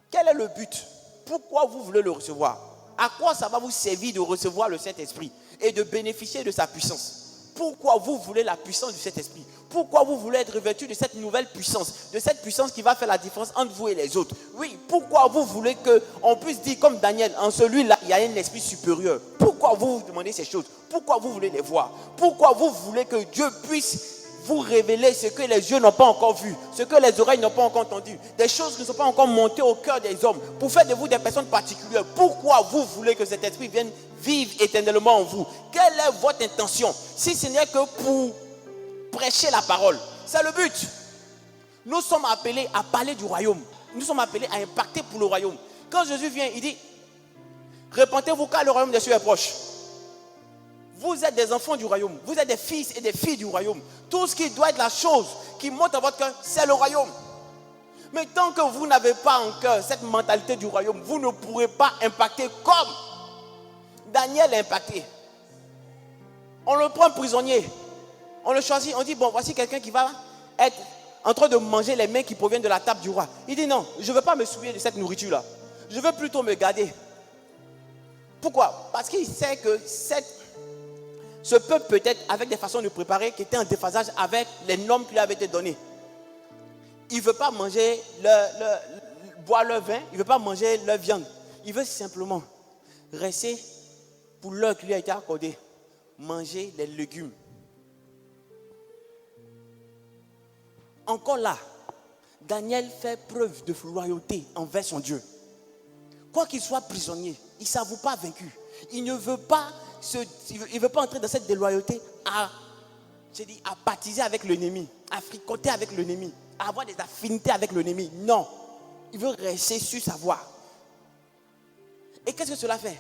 Quel est le but? Pourquoi vous voulez le recevoir? À quoi ça va vous servir de recevoir le Saint-Esprit et de bénéficier de sa puissance? Pourquoi vous voulez la puissance du Saint-Esprit? Pourquoi vous voulez être revêtu de cette nouvelle puissance? De cette puissance qui va faire la différence entre vous et les autres? Oui, pourquoi vous voulez qu'on puisse dire comme Daniel, en celui-là, il y a un esprit supérieur? Pourquoi vous vous demandez ces choses? Pourquoi vous voulez les voir? Pourquoi vous voulez que Dieu puisse vous révéler ce que les yeux n'ont pas encore vu, ce que les oreilles n'ont pas encore entendu, des choses qui ne sont pas encore montées au cœur des hommes, pour faire de vous des personnes particulières? Pourquoi vous voulez que cet esprit vienne vivre éternellement en vous? Quelle est votre intention? Si ce n'est que pour prêcher la parole, c'est le but. Nous sommes appelés à parler du royaume. Nous sommes appelés à impacter pour le royaume. Quand Jésus vient, il dit, repentez-vous car le royaume des cieux est proche. Vous êtes des enfants du royaume. Vous êtes des fils et des filles du royaume. Tout ce qui doit être la chose qui monte à votre cœur, c'est le royaume. Mais tant que vous n'avez pas en cœur cette mentalité du royaume, vous ne pourrez pas impacter comme Daniel a impacté. On le prend prisonnier. On le choisit. On dit, bon, voici quelqu'un qui va être en train de manger les mets qui proviennent de la table du roi. Il dit, non, je ne veux pas me souiller de cette nourriture-là. Je veux plutôt me garder. Pourquoi? Parce qu'il sait que ce peuple peut-être avec des façons de préparer qui étaient en déphasage avec les normes qui lui avaient été données. Il ne veut pas manger boire leur vin, il ne veut pas manger leur viande. Il veut simplement rester pour l'heure qui lui a été accordée, manger les légumes. Encore là, Daniel fait preuve de loyauté envers son Dieu. Quoi qu'il soit prisonnier, il ne s'avoue pas vaincu. Il ne veut pas entrer dans cette déloyauté à baptiser avec l'ennemi, à fricoter avec l'ennemi, à avoir des affinités avec l'ennemi. Non, il veut rester sur sa voie. Et qu'est-ce que cela fait?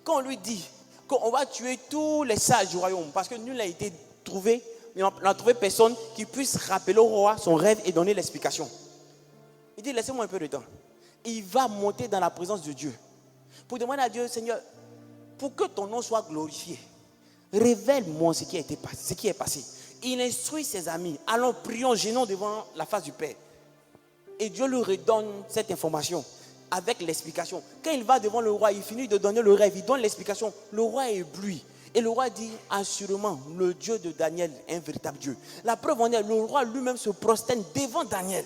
Quand on lui dit qu'on va tuer tous les sages du royaume, parce que nul n'a été trouvé, mais on n'a trouvé personne qui puisse rappeler au roi son rêve et donner l'explication. Il dit, laissez-moi un peu de temps. Il va monter dans la présence de Dieu pour demander à Dieu, Seigneur, pour que ton nom soit glorifié, révèle-moi ce qui est passé. Il instruit ses amis. Allons, prions, gênons devant la face du Père. Et Dieu lui redonne cette information avec l'explication. Quand il va devant le roi, il finit de donner le rêve, il donne l'explication. Le roi est ébloui. Et le roi dit, assurément, le Dieu de Daniel est un véritable Dieu. La preuve en est, le roi lui-même se prosterne devant Daniel.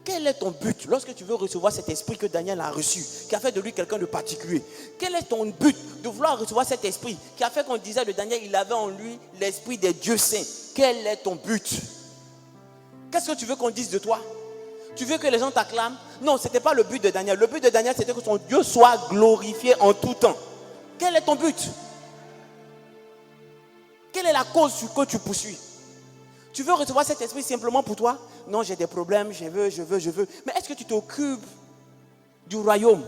Quel est ton but lorsque tu veux recevoir cet esprit que Daniel a reçu, qui a fait de lui quelqu'un de particulier? Quel est ton but de vouloir recevoir cet esprit qui a fait qu'on disait de Daniel, il avait en lui l'esprit des dieux saints? Quel est ton but? Qu'est-ce que tu veux qu'on dise de toi? Tu veux que les gens t'acclament? Non, ce n'était pas le but de Daniel. Le but de Daniel, c'était que son Dieu soit glorifié en tout temps. Quel est ton but? Quelle est la cause que tu poursuis? Tu veux recevoir cet esprit simplement pour toi? Non, j'ai des problèmes, je veux. Mais est-ce que tu t'occupes du royaume?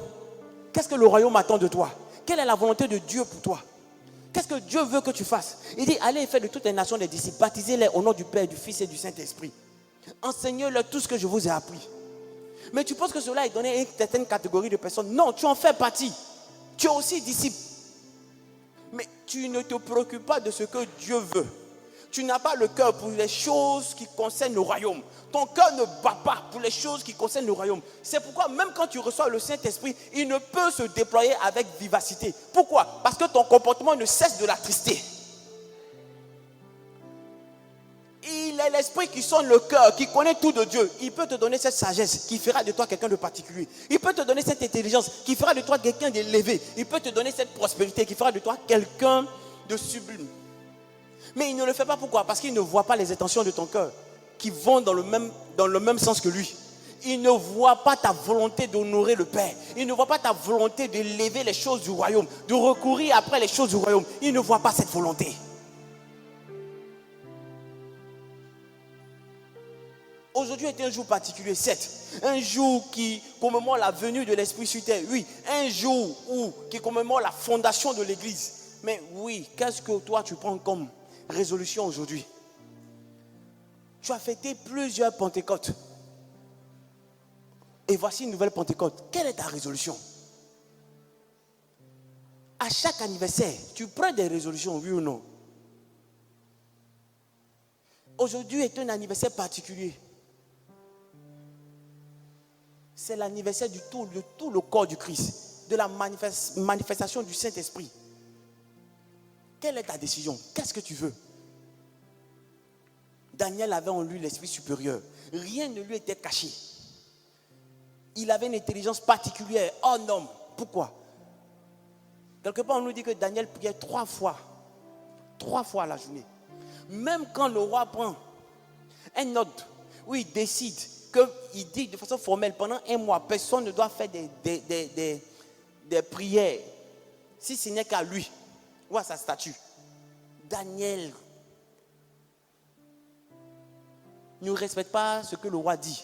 Qu'est-ce que le royaume attend de toi? Quelle est la volonté de Dieu pour toi? Qu'est-ce que Dieu veut que tu fasses? Il dit, allez faire de toutes les nations des disciples, baptisez-les au nom du Père, du Fils et du Saint-Esprit. Enseignez-leur tout ce que je vous ai appris. Mais tu penses que cela est donné à une certaine catégorie de personnes? Non, tu en fais partie. Tu es aussi disciple. Mais tu ne te préoccupes pas de ce que Dieu veut. Tu n'as pas le cœur pour les choses qui concernent le royaume. Ton cœur ne bat pas pour les choses qui concernent le royaume. C'est pourquoi même quand tu reçois le Saint-Esprit, il ne peut se déployer avec vivacité. Pourquoi? Parce que ton comportement ne cesse de l'attrister. Il est l'esprit qui sonne le cœur, qui connaît tout de Dieu. Il peut te donner cette sagesse qui fera de toi quelqu'un de particulier. Il peut te donner cette intelligence qui fera de toi quelqu'un d'élevé. Il peut te donner cette prospérité qui fera de toi quelqu'un de sublime. Mais il ne le fait pas, pourquoi? Parce qu'il ne voit pas les intentions de ton cœur qui vont dans le même sens que lui. Il ne voit pas ta volonté d'honorer le Père. Il ne voit pas ta volonté d'élever les choses du royaume, de recourir après les choses du royaume. Il ne voit pas cette volonté. Aujourd'hui est un jour particulier, certes. Un jour qui commémore la venue de l'Esprit sur terre. Oui, un jour qui commémore la fondation de l'Église. Mais oui, qu'est-ce que toi tu prends comme résolution aujourd'hui? Tu as fêté plusieurs Pentecôtes. Et voici une nouvelle Pentecôte. Quelle est ta résolution? À chaque anniversaire, tu prends des résolutions, oui ou non? Aujourd'hui est un anniversaire particulier. C'est l'anniversaire de tout le corps du Christ, de la manifestation du Saint-Esprit. Quelle est ta décision? Qu'est-ce que tu veux? Daniel avait en lui l'esprit supérieur. Rien ne lui était caché. Il avait une intelligence particulière, hors norme. Pourquoi? Quelque part, on nous dit que Daniel priait 3 fois. 3 fois à la journée. Même quand le roi prend un ordre où il décide, qu'il dit de façon formelle, pendant 1 mois, personne ne doit faire des prières, si ce n'est qu'à lui ou à sa statue. Daniel ne respecte pas ce que le roi dit,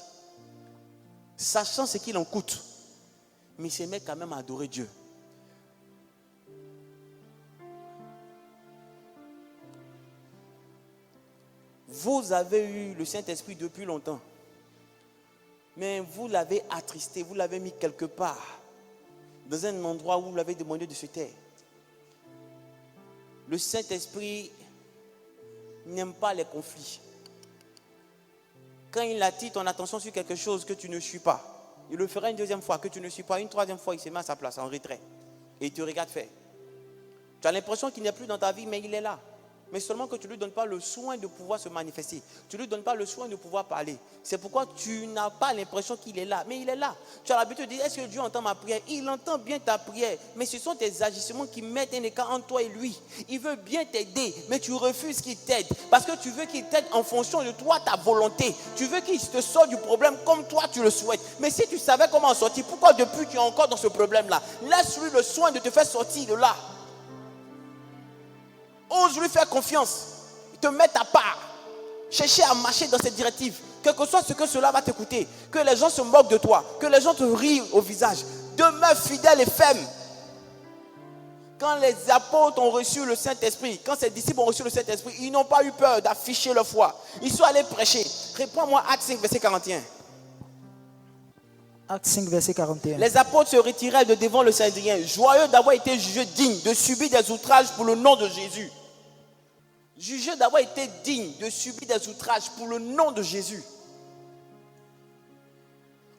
sachant ce qu'il en coûte, mais il se met quand même à adorer Dieu. Vous avez eu le Saint-Esprit depuis longtemps, mais vous l'avez attristé, vous l'avez mis quelque part, dans un endroit où vous l'avez demandé de se taire. Le Saint-Esprit n'aime pas les conflits. Quand il attire ton attention sur quelque chose que tu ne suis pas, il le fera une 2e fois, que tu ne suis pas, une 3e fois, il se met à sa place, en retrait. Et il te regarde faire. Tu as l'impression qu'il n'est plus dans ta vie, mais il est là. Mais seulement que tu ne lui donnes pas le soin de pouvoir se manifester. Tu ne lui donnes pas le soin de pouvoir parler. C'est pourquoi tu n'as pas l'impression qu'il est là. Mais il est là. Tu as l'habitude de dire, est-ce que Dieu entend ma prière? Il entend bien ta prière. Mais ce sont tes agissements qui mettent un écart entre toi et lui. Il veut bien t'aider, mais tu refuses qu'il t'aide. Parce que tu veux qu'il t'aide en fonction de toi, ta volonté. Tu veux qu'il te sorte du problème comme toi tu le souhaites. Mais si tu savais comment en sortir, pourquoi depuis tu es encore dans ce problème-là? Laisse-lui le soin de te faire sortir de là. Ose lui faire confiance, te mettre à part, chercher à marcher dans cette directive, quel que soit ce que cela va t'écouter, que les gens se moquent de toi, que les gens te rient au visage. Demeure fidèle et ferme. Quand les apôtres ont reçu le Saint-Esprit, quand ces disciples ont reçu le Saint-Esprit, ils n'ont pas eu peur d'afficher leur foi. Ils sont allés prêcher. Réponds-moi Actes 5, verset 41. Actes 5, verset 41. Les apôtres se retirèrent de devant le Sanhédrin, joyeux d'avoir été jugés dignes de subir des outrages pour le nom de Jésus. Jugés d'avoir été dignes de subir des outrages pour le nom de Jésus.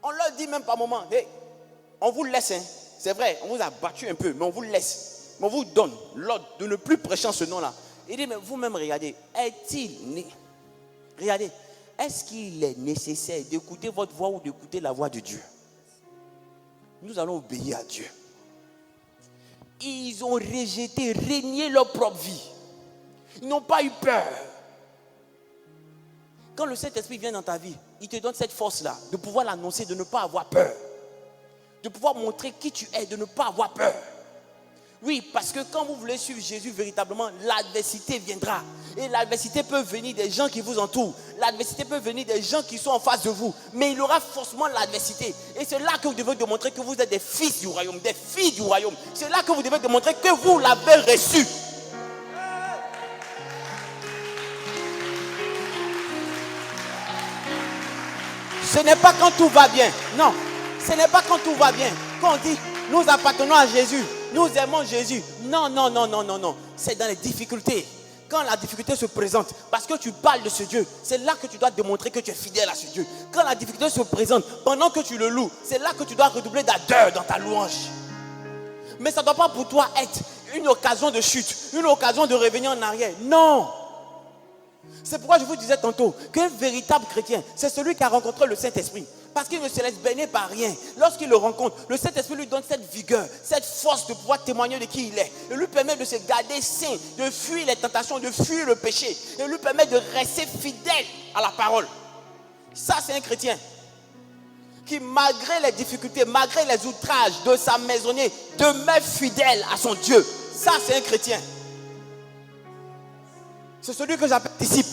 On leur dit même par moment, hey, on vous laisse, hein. C'est vrai, on vous a battu un peu, mais on vous laisse. Mais on vous donne l'ordre de ne plus prêcher en ce nom-là. Il dit, mais vous-même, regardez, est-ce qu'il est nécessaire d'écouter votre voix ou d'écouter la voix de Dieu? Nous allons obéir à Dieu. Ils ont rejeté, régné leur propre vie. Ils n'ont pas eu peur. Quand le Saint-Esprit vient dans ta vie, il te donne cette force-là de pouvoir l'annoncer, de ne pas avoir peur. De pouvoir montrer qui tu es, de ne pas avoir peur. Oui, parce que quand vous voulez suivre Jésus véritablement, l'adversité viendra. Et l'adversité peut venir des gens qui vous entourent. L'adversité peut venir des gens qui sont en face de vous. Mais il y aura forcément l'adversité. Et c'est là que vous devez démontrer que vous êtes des fils du royaume, des filles du royaume. C'est là que vous devez démontrer que vous l'avez reçu. Ce n'est pas quand tout va bien. Non, ce n'est pas quand tout va bien. Quand on dit, nous appartenons à Jésus, nous aimons Jésus. Non, non, non, non, non, non. C'est dans les difficultés. Quand la difficulté se présente, parce que tu parles de ce Dieu, c'est là que tu dois démontrer que tu es fidèle à ce Dieu. Quand la difficulté se présente, pendant que tu le loues, c'est là que tu dois redoubler d'ardeur dans ta louange. Mais ça ne doit pas pour toi être une occasion de chute, une occasion de revenir en arrière. Non. C'est pourquoi je vous disais tantôt qu'un véritable chrétien, c'est celui qui a rencontré le Saint-Esprit. Parce qu'il ne se laisse baigner par rien. Lorsqu'il le rencontre, le Saint-Esprit lui donne cette vigueur, cette force de pouvoir témoigner de qui il est. Il lui permet de se garder saint, de fuir les tentations, de fuir le péché. Il lui permet de rester fidèle à la parole. Ça, c'est un chrétien qui, malgré les difficultés, malgré les outrages de sa maisonnée, demeure fidèle à son Dieu. Ça, c'est un chrétien. C'est celui que j'appelle disciple.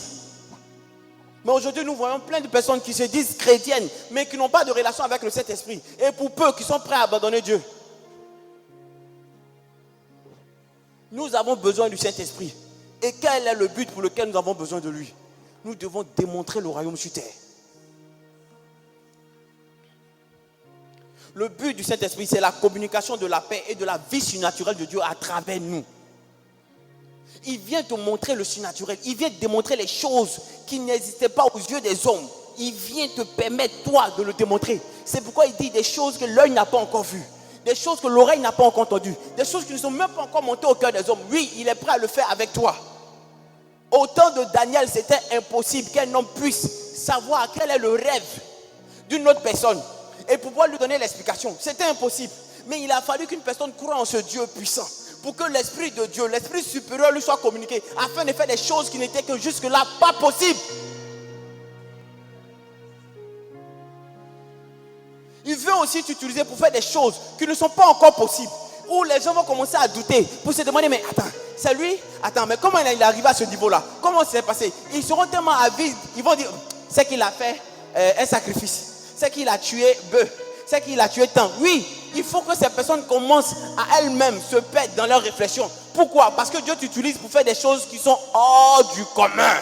Mais aujourd'hui, nous voyons plein de personnes qui se disent chrétiennes, mais qui n'ont pas de relation avec le Saint-Esprit. Et pour peu qui sont prêts à abandonner Dieu. Nous avons besoin du Saint-Esprit. Et quel est le but pour lequel nous avons besoin de lui? Nous devons démontrer le royaume sur terre. Le but du Saint-Esprit, c'est la communication de la paix et de la vie surnaturelle de Dieu à travers nous. Il vient te montrer le surnaturel. Il vient te démontrer les choses qui n'existaient pas aux yeux des hommes. Il vient te permettre, toi, de le démontrer. C'est pourquoi il dit des choses que l'œil n'a pas encore vues. Des choses que l'oreille n'a pas encore entendues. Des choses qui ne sont même pas encore montées au cœur des hommes. Oui, il est prêt à le faire avec toi. Au temps de Daniel, c'était impossible qu'un homme puisse savoir quel est le rêve d'une autre personne et pouvoir lui donner l'explication. C'était impossible. Mais il a fallu qu'une personne croie en ce Dieu puissant pour que l'Esprit de Dieu, l'Esprit supérieur lui soit communiqué afin de faire des choses qui n'étaient que jusque-là pas possibles. Il veut aussi t'utiliser pour faire des choses qui ne sont pas encore possibles. Où les gens vont commencer à douter pour se demander, mais attends, c'est lui? Attends, mais comment il est arrivé à ce niveau-là? Comment ça s'est passé? Ils seront tellement avides, ils vont dire, c'est qu'il a fait un sacrifice. C'est qu'il a tué bœuf. C'est qu'il a tué tant. Oui, il faut que ces personnes commencent à elles-mêmes se perdre dans leurs réflexions. Pourquoi? Parce que Dieu t'utilise pour faire des choses qui sont hors du commun.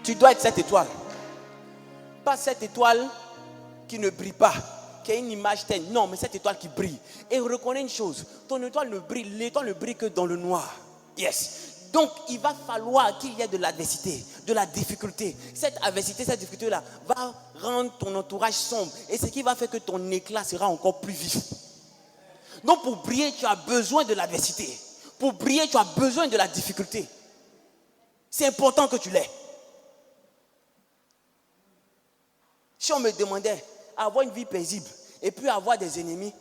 Tu dois être cette étoile. Pas cette étoile qui ne brille pas, qui a une image terne. Non, mais cette étoile qui brille. Et reconnais une chose, ton étoile ne brille, l'étoile ne brille que dans le noir. Yes. Donc, il va falloir qu'il y ait de l'adversité, de la difficulté. Cette adversité, cette difficulté-là va rendre ton entourage sombre. Et ce qui va faire que ton éclat sera encore plus vif. Donc, pour briller, tu as besoin de l'adversité. Pour briller, tu as besoin de la difficulté. C'est important que tu l'aies. Si on me demandait avoir une vie paisible et puis avoir des ennemis,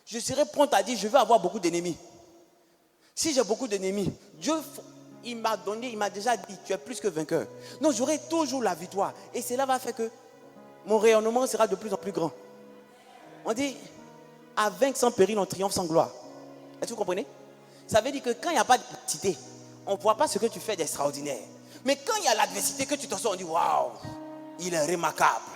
je serais prompt à dire je veux avoir beaucoup d'ennemis. Si j'ai beaucoup d'ennemis, Dieu, il m'a déjà dit tu es plus que vainqueur. Donc j'aurai toujours la victoire. Et cela va faire que mon rayonnement sera de plus en plus grand. On dit à vaincre sans péril, on triomphe sans gloire. Est-ce que vous comprenez? Ça veut dire que quand il n'y a pas d'adversité, on ne voit pas ce que tu fais d'extraordinaire. Mais quand il y a l'adversité que tu t'en sors, on dit waouh, il est remarquable.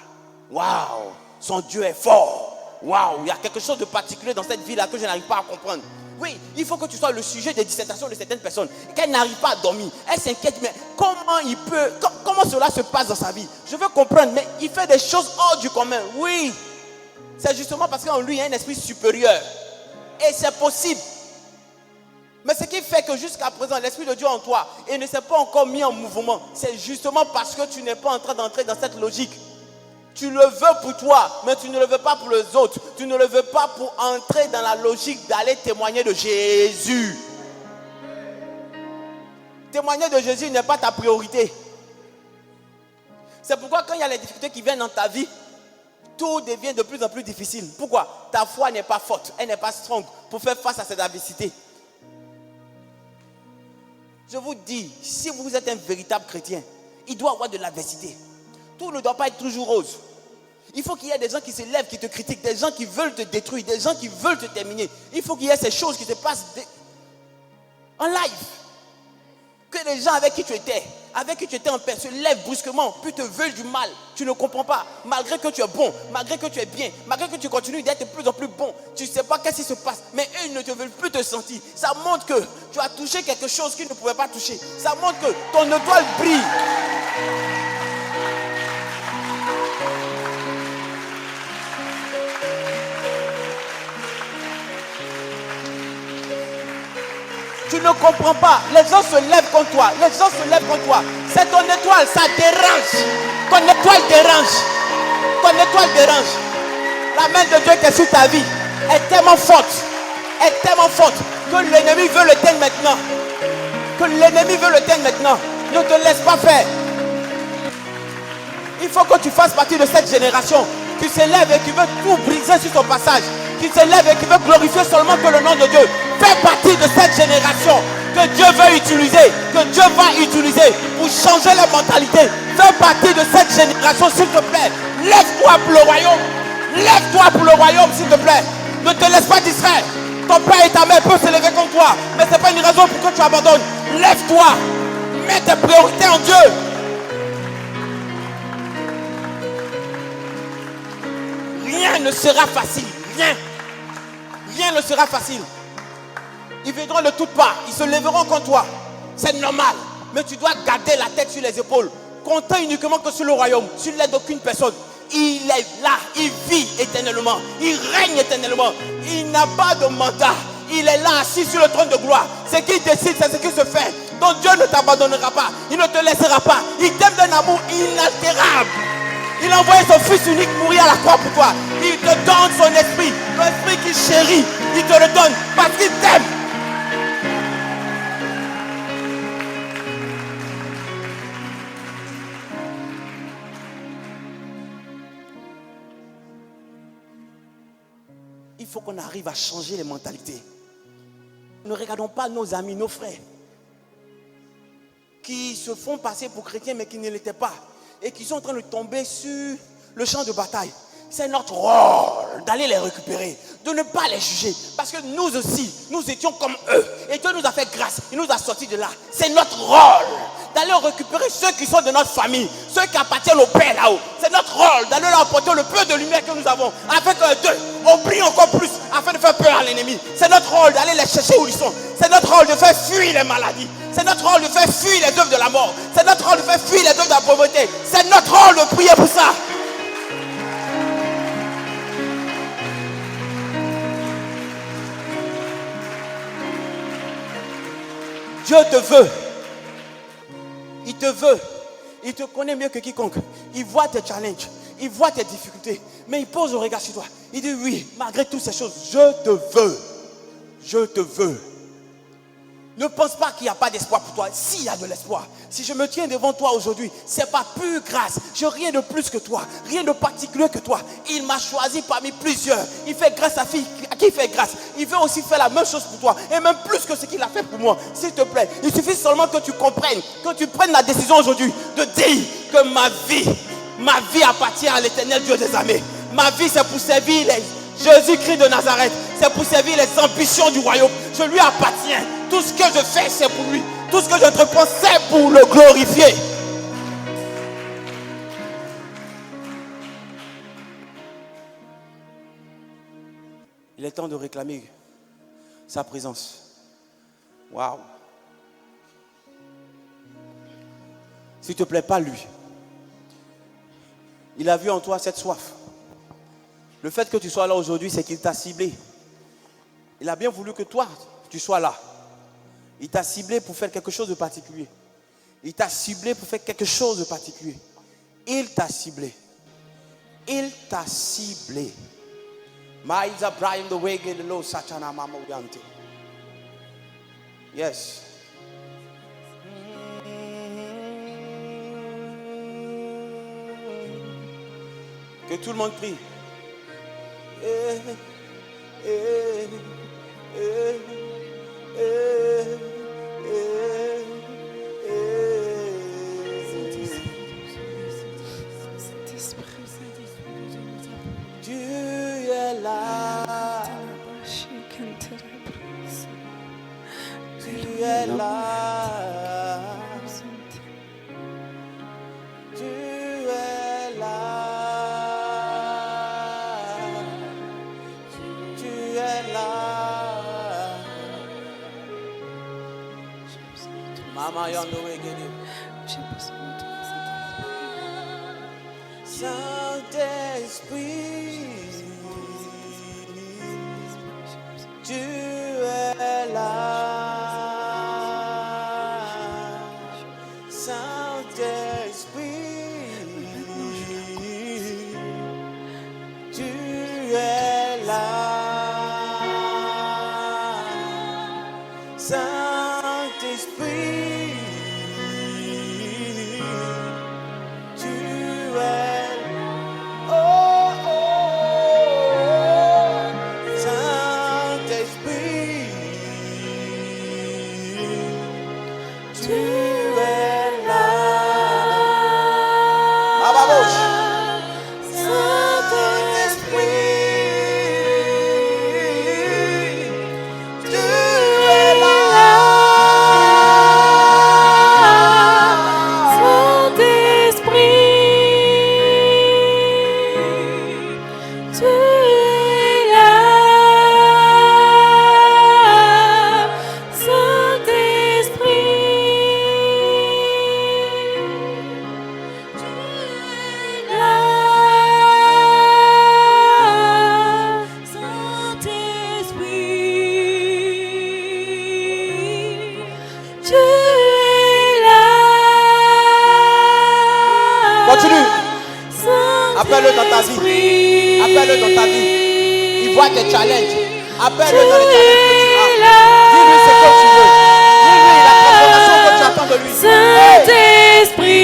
Waouh, son Dieu est fort. Waouh, il y a quelque chose de particulier dans cette vie-là que je n'arrive pas à comprendre. Oui, il faut que tu sois le sujet des dissertations de certaines personnes. Qu'elles n'arrivent pas à dormir. Elles s'inquiètent, mais comment cela se passe dans sa vie? Je veux comprendre, mais il fait des choses hors du commun. Oui, c'est justement parce qu'en lui, il y a un esprit supérieur. Et c'est possible. Mais ce qui fait que jusqu'à présent, l'Esprit de Dieu en toi, il ne s'est pas encore mis en mouvement. C'est justement parce que tu n'es pas en train d'entrer dans cette logique. Tu le veux pour toi, mais tu ne le veux pas pour les autres. Tu ne le veux pas pour entrer dans la logique d'aller témoigner de Jésus. Témoigner de Jésus n'est pas ta priorité. C'est pourquoi quand il y a les difficultés qui viennent dans ta vie, tout devient de plus en plus difficile. Pourquoi? Ta foi n'est pas forte, elle n'est pas strong pour faire face à cette adversité. Je vous dis, si vous êtes un véritable chrétien, il doit y avoir de l'adversité. Tout ne doit pas être toujours rose. Il faut qu'il y ait des gens qui se lèvent, qui te critiquent, des gens qui veulent te détruire, des gens qui veulent te terminer. Il faut qu'il y ait ces choses qui se passent en live. Que les gens avec qui tu étais, avec qui tu étais en paix, se lève brusquement, puis te veulent du mal. Tu ne comprends pas. Malgré que tu es bon, malgré que tu es bien, malgré que tu continues d'être de plus en plus bon, tu ne sais pas qu'est-ce qui se passe. Mais eux, ils ne te veulent plus te sentir. Ça montre que tu as touché quelque chose qu'ils ne pouvaient pas toucher. Ça montre que ton étoile brille. Tu ne comprends pas. Les gens se lèvent contre toi. Les gens se lèvent contre toi. C'est ton étoile, ça dérange. Ton étoile dérange. Ton étoile dérange. La main de Dieu qui est sur ta vie est tellement forte. Est tellement forte que l'ennemi veut l'éteindre maintenant. Que l'ennemi veut l'éteindre maintenant. Ne te laisse pas faire. Il faut que tu fasses partie de cette génération qui se lève et qui veut tout briser sur ton passage. Qui se lève et qui veut glorifier seulement que le nom de Dieu. Fais partie de cette génération que Dieu veut utiliser, que Dieu va utiliser pour changer la mentalité. Fais partie de cette génération, s'il te plaît. Lève-toi pour le royaume. Lève-toi pour le royaume, s'il te plaît. Ne te laisse pas distraire. Ton père et ta mère peuvent se lever contre toi, mais ce n'est pas une raison pour que tu abandonnes. Lève-toi. Mets tes priorités en Dieu. Rien ne sera facile. Rien. Rien ne sera facile. Ils viendront de toutes parts. Ils se lèveront contre toi. C'est normal. Mais tu dois garder la tête sur les épaules. Compter uniquement que sur le royaume. Sur l'aide d'aucune personne. Il est là. Il vit éternellement. Il règne éternellement. Il n'a pas de mandat. Il est là assis sur le trône de gloire. Ce qu'il décide, c'est ce qui se fait. Donc Dieu ne t'abandonnera pas. Il ne te laissera pas. Il t'aime d'un amour inaltérable. Il a envoyé son fils unique mourir à la croix pour toi. Il te donne son esprit. L'esprit qu'il chérit. Il te le donne parce qu'il t'aime. Il faut qu'on arrive à changer les mentalités. Ne regardons pas nos amis, nos frères, qui se font passer pour chrétiens mais qui ne l'étaient pas, et qui sont en train de tomber sur le champ de bataille. C'est notre rôle d'aller les récupérer, de ne pas les juger, parce que nous aussi, nous étions comme eux, et Dieu nous a fait grâce, il nous a sortis de là. C'est notre rôle d'aller récupérer ceux qui sont de notre famille, ceux qui appartiennent au Père là-haut. C'est notre rôle d'aller leur apporter le peu de lumière que nous avons, afin que d'eux, on brille encore plus, afin de faire peur à l'ennemi. C'est notre rôle d'aller les chercher où ils sont. C'est notre rôle de faire fuir les maladies. C'est notre rôle de faire fuir les œuvres de la mort. C'est notre rôle de faire fuir les œuvres de la pauvreté. C'est notre rôle de prier pour ça. Dieu te veut. Il te veut. Il te connaît mieux que quiconque. Il voit tes challenges. Il voit tes difficultés. Mais il pose le regard sur toi. Il dit oui, malgré toutes ces choses, je te veux. Je te veux. Ne pense pas qu'il n'y a pas d'espoir pour toi. S'il y a de l'espoir. Si je me tiens devant toi aujourd'hui, ce n'est pas pure grâce. Je n'ai rien de plus que toi. Rien de particulier que toi. Il m'a choisi parmi plusieurs. Il fait grâce à qui il fait grâce. Il veut aussi faire la même chose pour toi. Et même plus que ce qu'il a fait pour moi. S'il te plaît, il suffit seulement que tu comprennes, que tu prennes la décision aujourd'hui de dire que ma vie appartient à l'Éternel Dieu des armées. Ma vie, c'est pour servir Jésus-Christ de Nazareth. C'est pour servir les ambitions du royaume. Je lui appartiens. Tout ce que je fais, c'est pour lui. Tout ce que j'entreprends, c'est pour le glorifier. Il est temps de réclamer sa présence. Waouh. S'il te plaît, pas lui. Il a vu en toi cette soif. Le fait que tu sois là aujourd'hui, c'est qu'il t'a ciblé. Il a bien voulu que toi, tu sois là. Il t'a ciblé pour faire quelque chose de particulier. Il t'a ciblé pour faire quelque chose de particulier. Il t'a ciblé. Il t'a ciblé. Yes. Que tout le monde prie. Tu es là. Tu es là. Mama yando regede. Saint-Esprit, tu es là. Saint-Esprit, tu es là. Saint-Esprit, tu es oh, oh, Saint-Esprit, tu es là. À ma bouche. Continue. Appelle-le dans ta vie. Appelle-le dans ta vie. Il voit tes challenges. Appelle-le dans les challenges que tu as. Dis-lui ce que tu veux. Dis-lui la transformation que tu attends de lui. Saint-Esprit,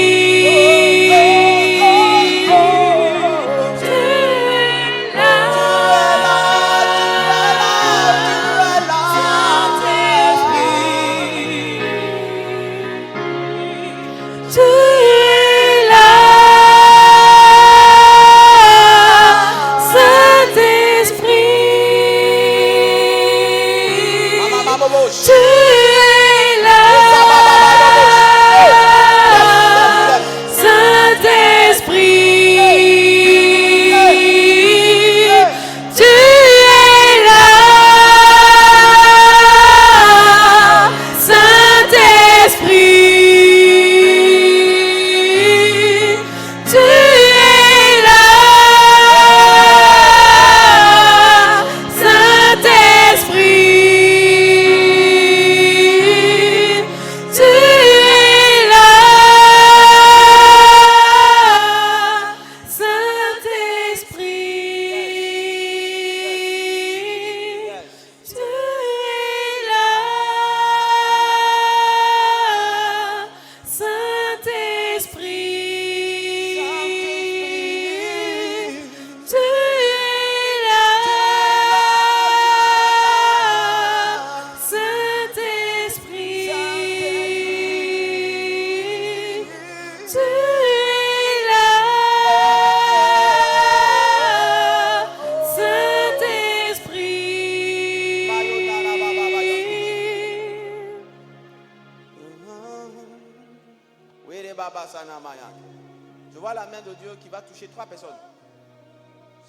Je vois la main de Dieu qui va toucher 3 personnes.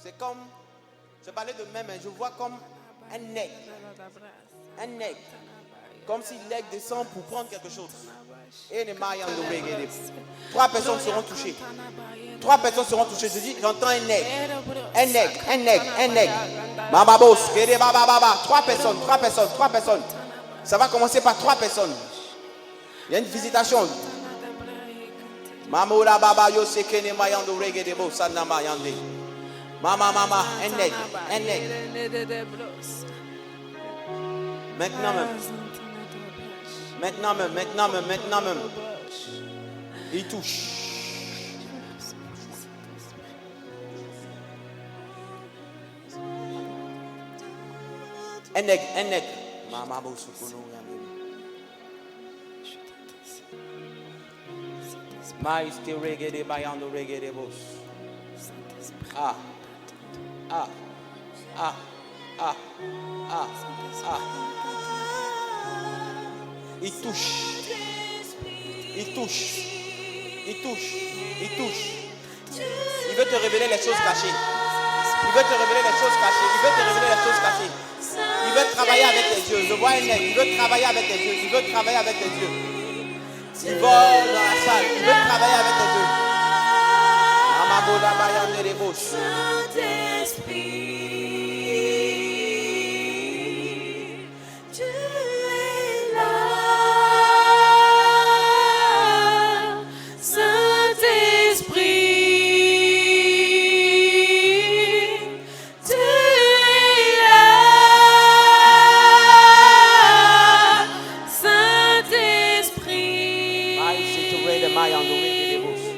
C'est comme, je parlais de main, mais je vois comme un aigle. Un aigle. Comme si l'aigle descend pour prendre quelque chose. Et les mailles en 3 personnes seront touchées. 3 personnes seront touchées. Je dis, j'entends un aigle. Un aigle, un aigle, un aigle. Mababos, 3 personnes, 3 personnes, 3 personnes. Ça va commencer par 3 personnes. Il y a une visitation. Mamoula baba yo sekene mayando regede bo sana mayande. Mama, un aigle, un aigle. Maintenant même. Maintenant même, maintenant même, maintenant même. Il touche. Un aigle, un aigle. Mama bo sukuno yande. Maïste regede bayando regede bos. Ah. Ah. Ah. Ah. Ah. Ah. Il touche. Il touche. Il touche. Il touche. Il veut te révéler les choses cachées. Il veut te révéler les choses cachées. Il veut te révéler les choses cachées. Il veut travailler avec tes yeux. Je vois un aigle. Il veut travailler avec tes yeux. Il veut travailler avec tes yeux. Tu voles dans la salle. Tu veux travailler avec les deux. Amabola Bayande les bouches. Saint-Esprit, tu es là. Saint-Esprit, tu es là. Saint-Esprit. Maïs, c'est tout vrai de mailles en oreille des bouches.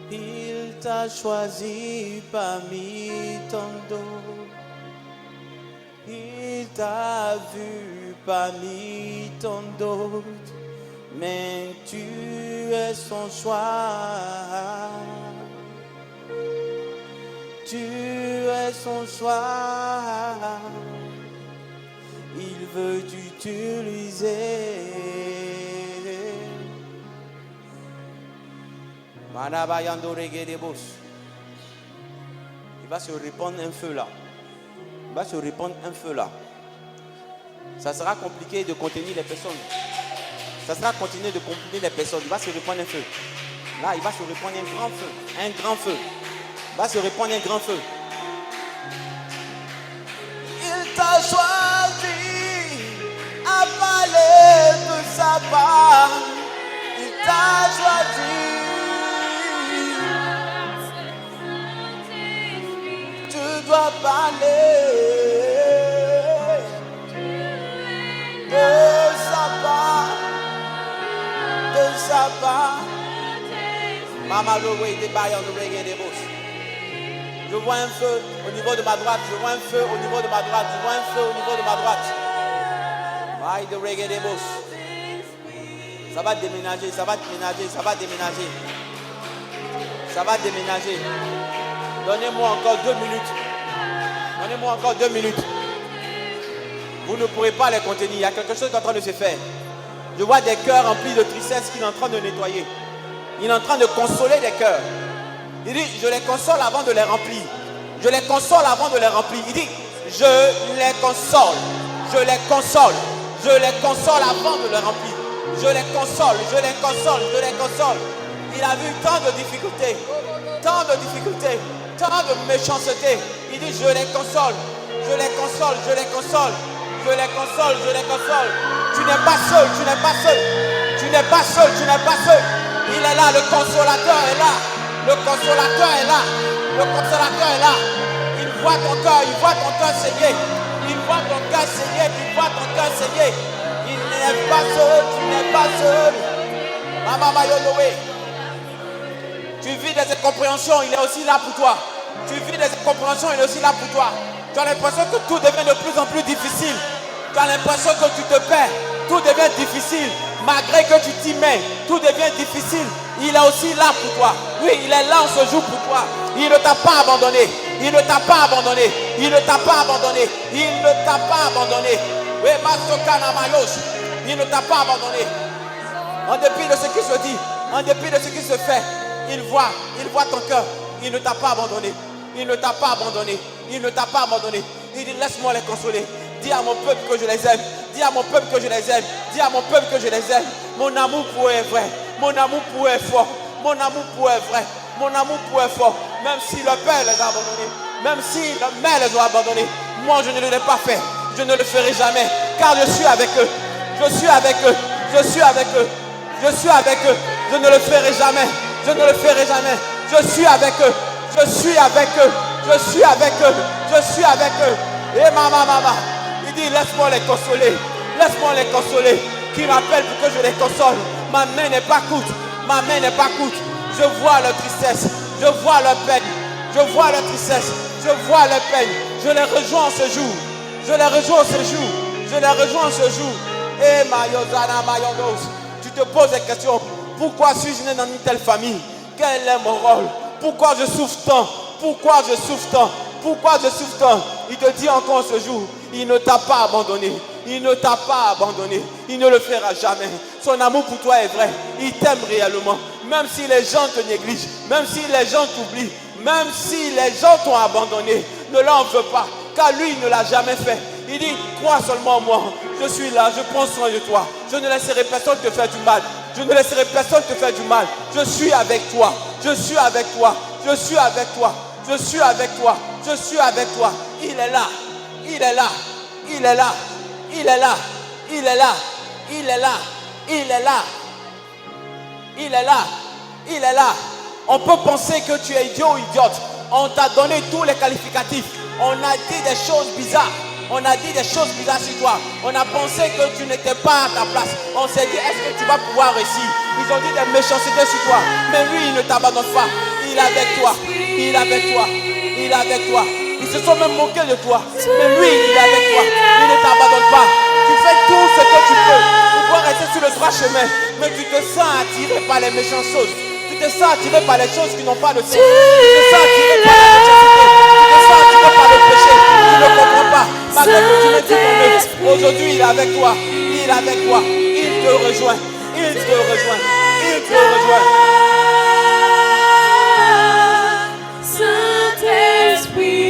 Il t'a choisi parmi tant d'autres. Il t'a vu parmi tant d'autres. Mais tu es son choix. Tu es son choix. Il veut t'utiliser. Il va se répandre un feu là. Il va se répandre un feu là. Ça sera compliqué de contenir les personnes. Ça sera continuer de contenir les personnes. Il va se répandre un feu. Là, il va se répandre un grand feu. Un grand feu. Il va se répandre un grand feu. Il t'a choisi à parler de sa part. Il t'a choisi. Tu dois parler de sa part. De sa part. Mama Lowe, des bails en oreille des bouches. Je vois un feu au niveau de ma droite. Je vois un feu au niveau de ma droite. Je vois un feu au niveau de ma droite. Bail de reggae des bouches. Ça va déménager, ça va déménager, ça va déménager. Ça va déménager. Donnez-moi encore 2 minutes. Donnez-moi encore 2 minutes. Vous ne pourrez pas les contenir. Il y a quelque chose qui est en train de se faire. Je vois des cœurs remplis de tristesse qu'il est en train de nettoyer. Il est en train de consoler des cœurs. Il dit, je les console avant de les remplir. Je les console avant de les remplir. Il dit, je les console. Je les console. Je les console avant de les remplir. Je les console, je les console, je les console. Il a vu tant de difficultés, tant de difficultés, tant de méchanceté. Il dit, je les console, je les console, je les console, je les console, je les console. Tu n'es pas seul, tu n'es pas seul. Tu n'es pas seul, tu n'es pas seul. Il est là, le consolateur est là. Le consolateur est là. Le consolateur est là. Il voit ton cœur saigner. Il voit ton cœur saigner, il voit ton cœur saigner. Il n'est pas seul, tu n'es pas seul. Maman Mayonoé. Tu vis des incompréhensions, il est aussi là pour toi. Tu vis des incompréhensions, il est aussi là pour toi. Tu as l'impression que tout devient de plus en plus difficile. Tu as l'impression que tu te perds. Tout devient difficile. Malgré que tu t'y mets, tout devient difficile. Il est aussi là pour toi. Oui, il est là en ce jour pour toi. Il ne t'a pas abandonné. Il ne t'a pas abandonné. Il ne t'a pas abandonné. Il ne t'a pas abandonné. Oui, il ne t'a pas abandonné. En dépit de ce qui se dit, en dépit de ce qui se fait, il voit ton cœur. Il ne t'a pas abandonné. Il ne t'a pas abandonné. Il ne t'a pas abandonné. Il dit, laisse-moi les consoler. Dis à mon peuple que je les aime. Dis à mon peuple que je les aime. Dis à mon peuple que je les aime. Mon amour pour eux est vrai. Mon amour pour eux est fort. Mon amour pour eux est vrai. Mon amour pour eux est fort. Même si le père les a abandonnés. Même si la mère les a abandonnés. Moi, je ne l'ai pas fait. Je ne le ferai jamais. Car je suis avec eux. Je suis avec eux. Je suis avec eux. Je suis avec eux. Je ne le ferai jamais. Je ne le ferai jamais. Je suis avec eux. Je suis avec eux. Je suis avec eux. Je suis avec eux. Et maman. Il dit, laisse-moi les consoler. Laisse-moi les consoler. Qui m'appelle pour que je les console. Ma main n'est pas courte. Ma main n'est pas courte. Je vois leur tristesse. Je vois leur peine. Je vois leur tristesse. Je vois leur peine. Je les rejoins ce jour. Je les rejoins ce jour. Je les rejoins ce jour. Et Mayozana Mayondos. Tu te poses des questions. Pourquoi suis-je né dans une telle famille? Quel est mon rôle? Pourquoi je souffre tant? Pourquoi je souffre tant? Pourquoi je souffre tant? Il te dit encore ce jour, il ne t'a pas abandonné. Il ne t'a pas abandonné. Il ne le fera jamais. Son amour pour toi est vrai. Il t'aime réellement. même si les gens te négligent, même si les gens t'oublient, même si les gens t'ont abandonné, ne l'en veux pas, car lui ne l'a jamais fait. Il dit, crois seulement en moi, je suis là, je prends soin de toi, je ne laisserai personne te faire du mal, je ne laisserai personne te faire du mal, je suis avec toi, je suis avec toi, je suis avec toi, je suis avec toi, je suis avec toi. Il est là, il est là, il est là, il est là, il est là, il est là, il est là, il est là, il est là. On peut penser que tu es idiot ou idiote. On t'a donné tous les qualificatifs. On a dit des choses bizarres. On a dit des choses bizarres sur toi. On a pensé que tu n'étais pas à ta place. On s'est dit, est-ce que tu vas pouvoir réussir? Ils ont dit des méchancetés sur toi. Mais lui, il ne t'abandonne pas. Il est avec toi. Il est avec toi. Il est avec toi. Ils se sont même moqués de toi. Mais lui, il est avec toi. Il ne t'abandonne pas. Tu fais tout ce que tu peux pour pouvoir rester sur le droit chemin. Mais tu te sens attiré par les méchantes choses. Tu te sens attiré par les choses qui n'ont pas de sens. Tu te sens attiré par la méchanceté. Tu te sens attiré par le péché. Tu ne comprends pas. Malgré que tu mets ton œuvre, aujourd'hui il est avec toi. Il est avec toi. Il te rejoint. Il te rejoint. Il te rejoint. Saint-Esprit,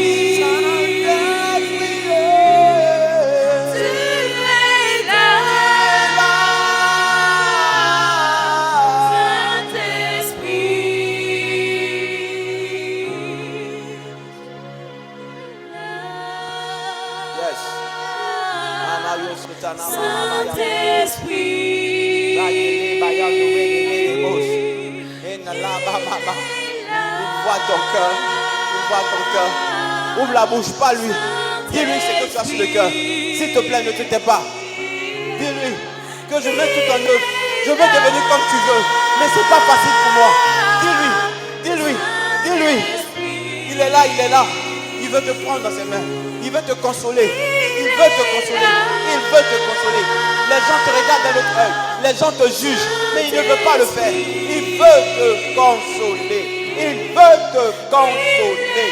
Il voit ton cœur. Il voit ton cœur. Ouvre la bouche, pas lui. Dis-lui ce que tu as sur le cœur. S'il te plaît, ne te tais pas. Dis-lui que je mets tout en œuvre. Je veux devenir comme tu veux. Mais c'est pas facile pour moi. Dis-lui, dis-lui, dis-lui. Il est là, il est là. Il veut te prendre dans ses mains. Il veut te consoler. Il veut te consoler. Il veut te consoler. Les gens te regardent dans l'autre œil. Les gens te jugent. Mais il ne veut pas le faire. Il veut te consoler. Il veut te consoler.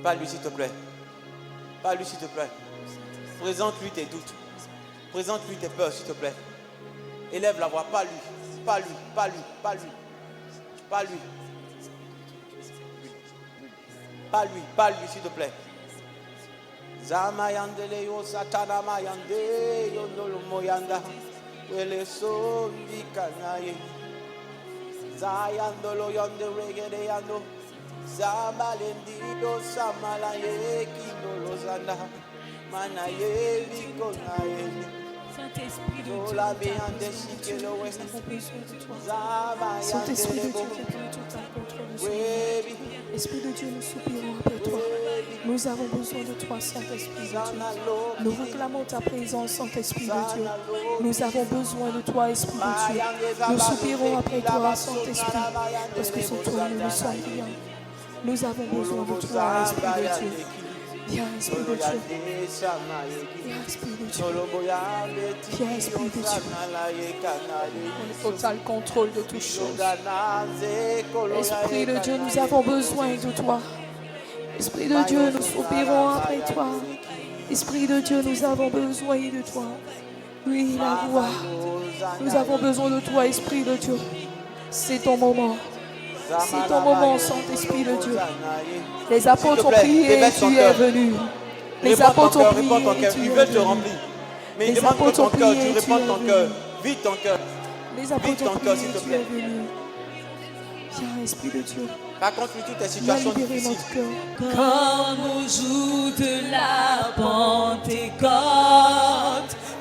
Parle-lui s'il te plaît. Parle-lui s'il te plaît. Présente-lui tes doutes. Présente-lui tes peurs s'il te plaît. Élève la voix, pas lui. Pas lui, pas lui, pas lui. Pas lui. Pas lui, pas lui s'il te plaît. Zamayandele yo satana mayande yo nolo moyanda. Wele so ndikanaye. Zayandolo yonde regede yando. Zamalendido samalaye kindolo zanda manaye vikonaye. Saint-Esprit de Dieu, nous avons besoin de toi. Saint-Esprit de Dieu, viens tout à contrôle de ce. Esprit de Dieu, nous soupirons après toi. Nous avons besoin de toi, Saint-Esprit de Dieu. Nous réclamons ta présence, Saint-Esprit de Dieu. Nous avons besoin de toi, Esprit de Dieu. Nous soupirons après toi, Saint-Esprit, parce que sans toi, nous ne sommes rien. Nous avons besoin de toi, Esprit de Dieu. Viens, Esprit de Dieu. Viens, Esprit de Dieu. Viens, Esprit de Dieu. Pour le total contrôle de toutes choses. Esprit de Dieu, nous avons besoin de toi. Esprit de Dieu, nous soupirons après toi. Esprit de Dieu, nous avons besoin de toi. Oui, la voix. Nous avons besoin de toi, Esprit de Dieu. C'est ton moment. C'est ton moment, Saint-Esprit de Dieu. Les apôtres ont prié et tu es venu. Les apôtres ont prié et tu es venu. Mais il demande que ton cœur, tu réponds ton cœur. Vide ton cœur. Les apôtres ont prié et tu es venu. Viens, Esprit de Dieu. Raconte-lui toutes tes situations difficiles. Notre cœur. Comme au jour de la Pentecôte,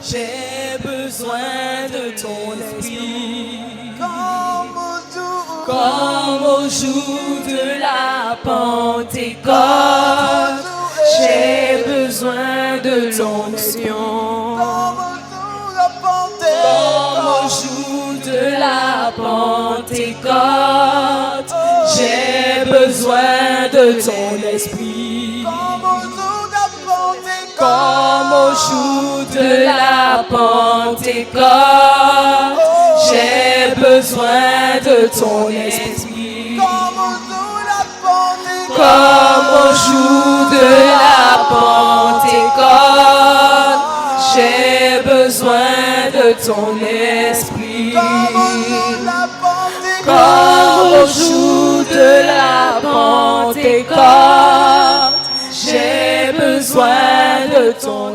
j'ai besoin de ton esprit. Comme au jour de la Pentecôte, j'ai besoin de l'onction. de la Pentecôte, j'ai besoin de ton esprit. Comme au jour de la Pentecôte, j'ai besoin de ton esprit. Comme au jour de la Pentecôte, j'ai besoin de ton esprit. Comme au jour de la Pentecôte, j'ai besoin de ton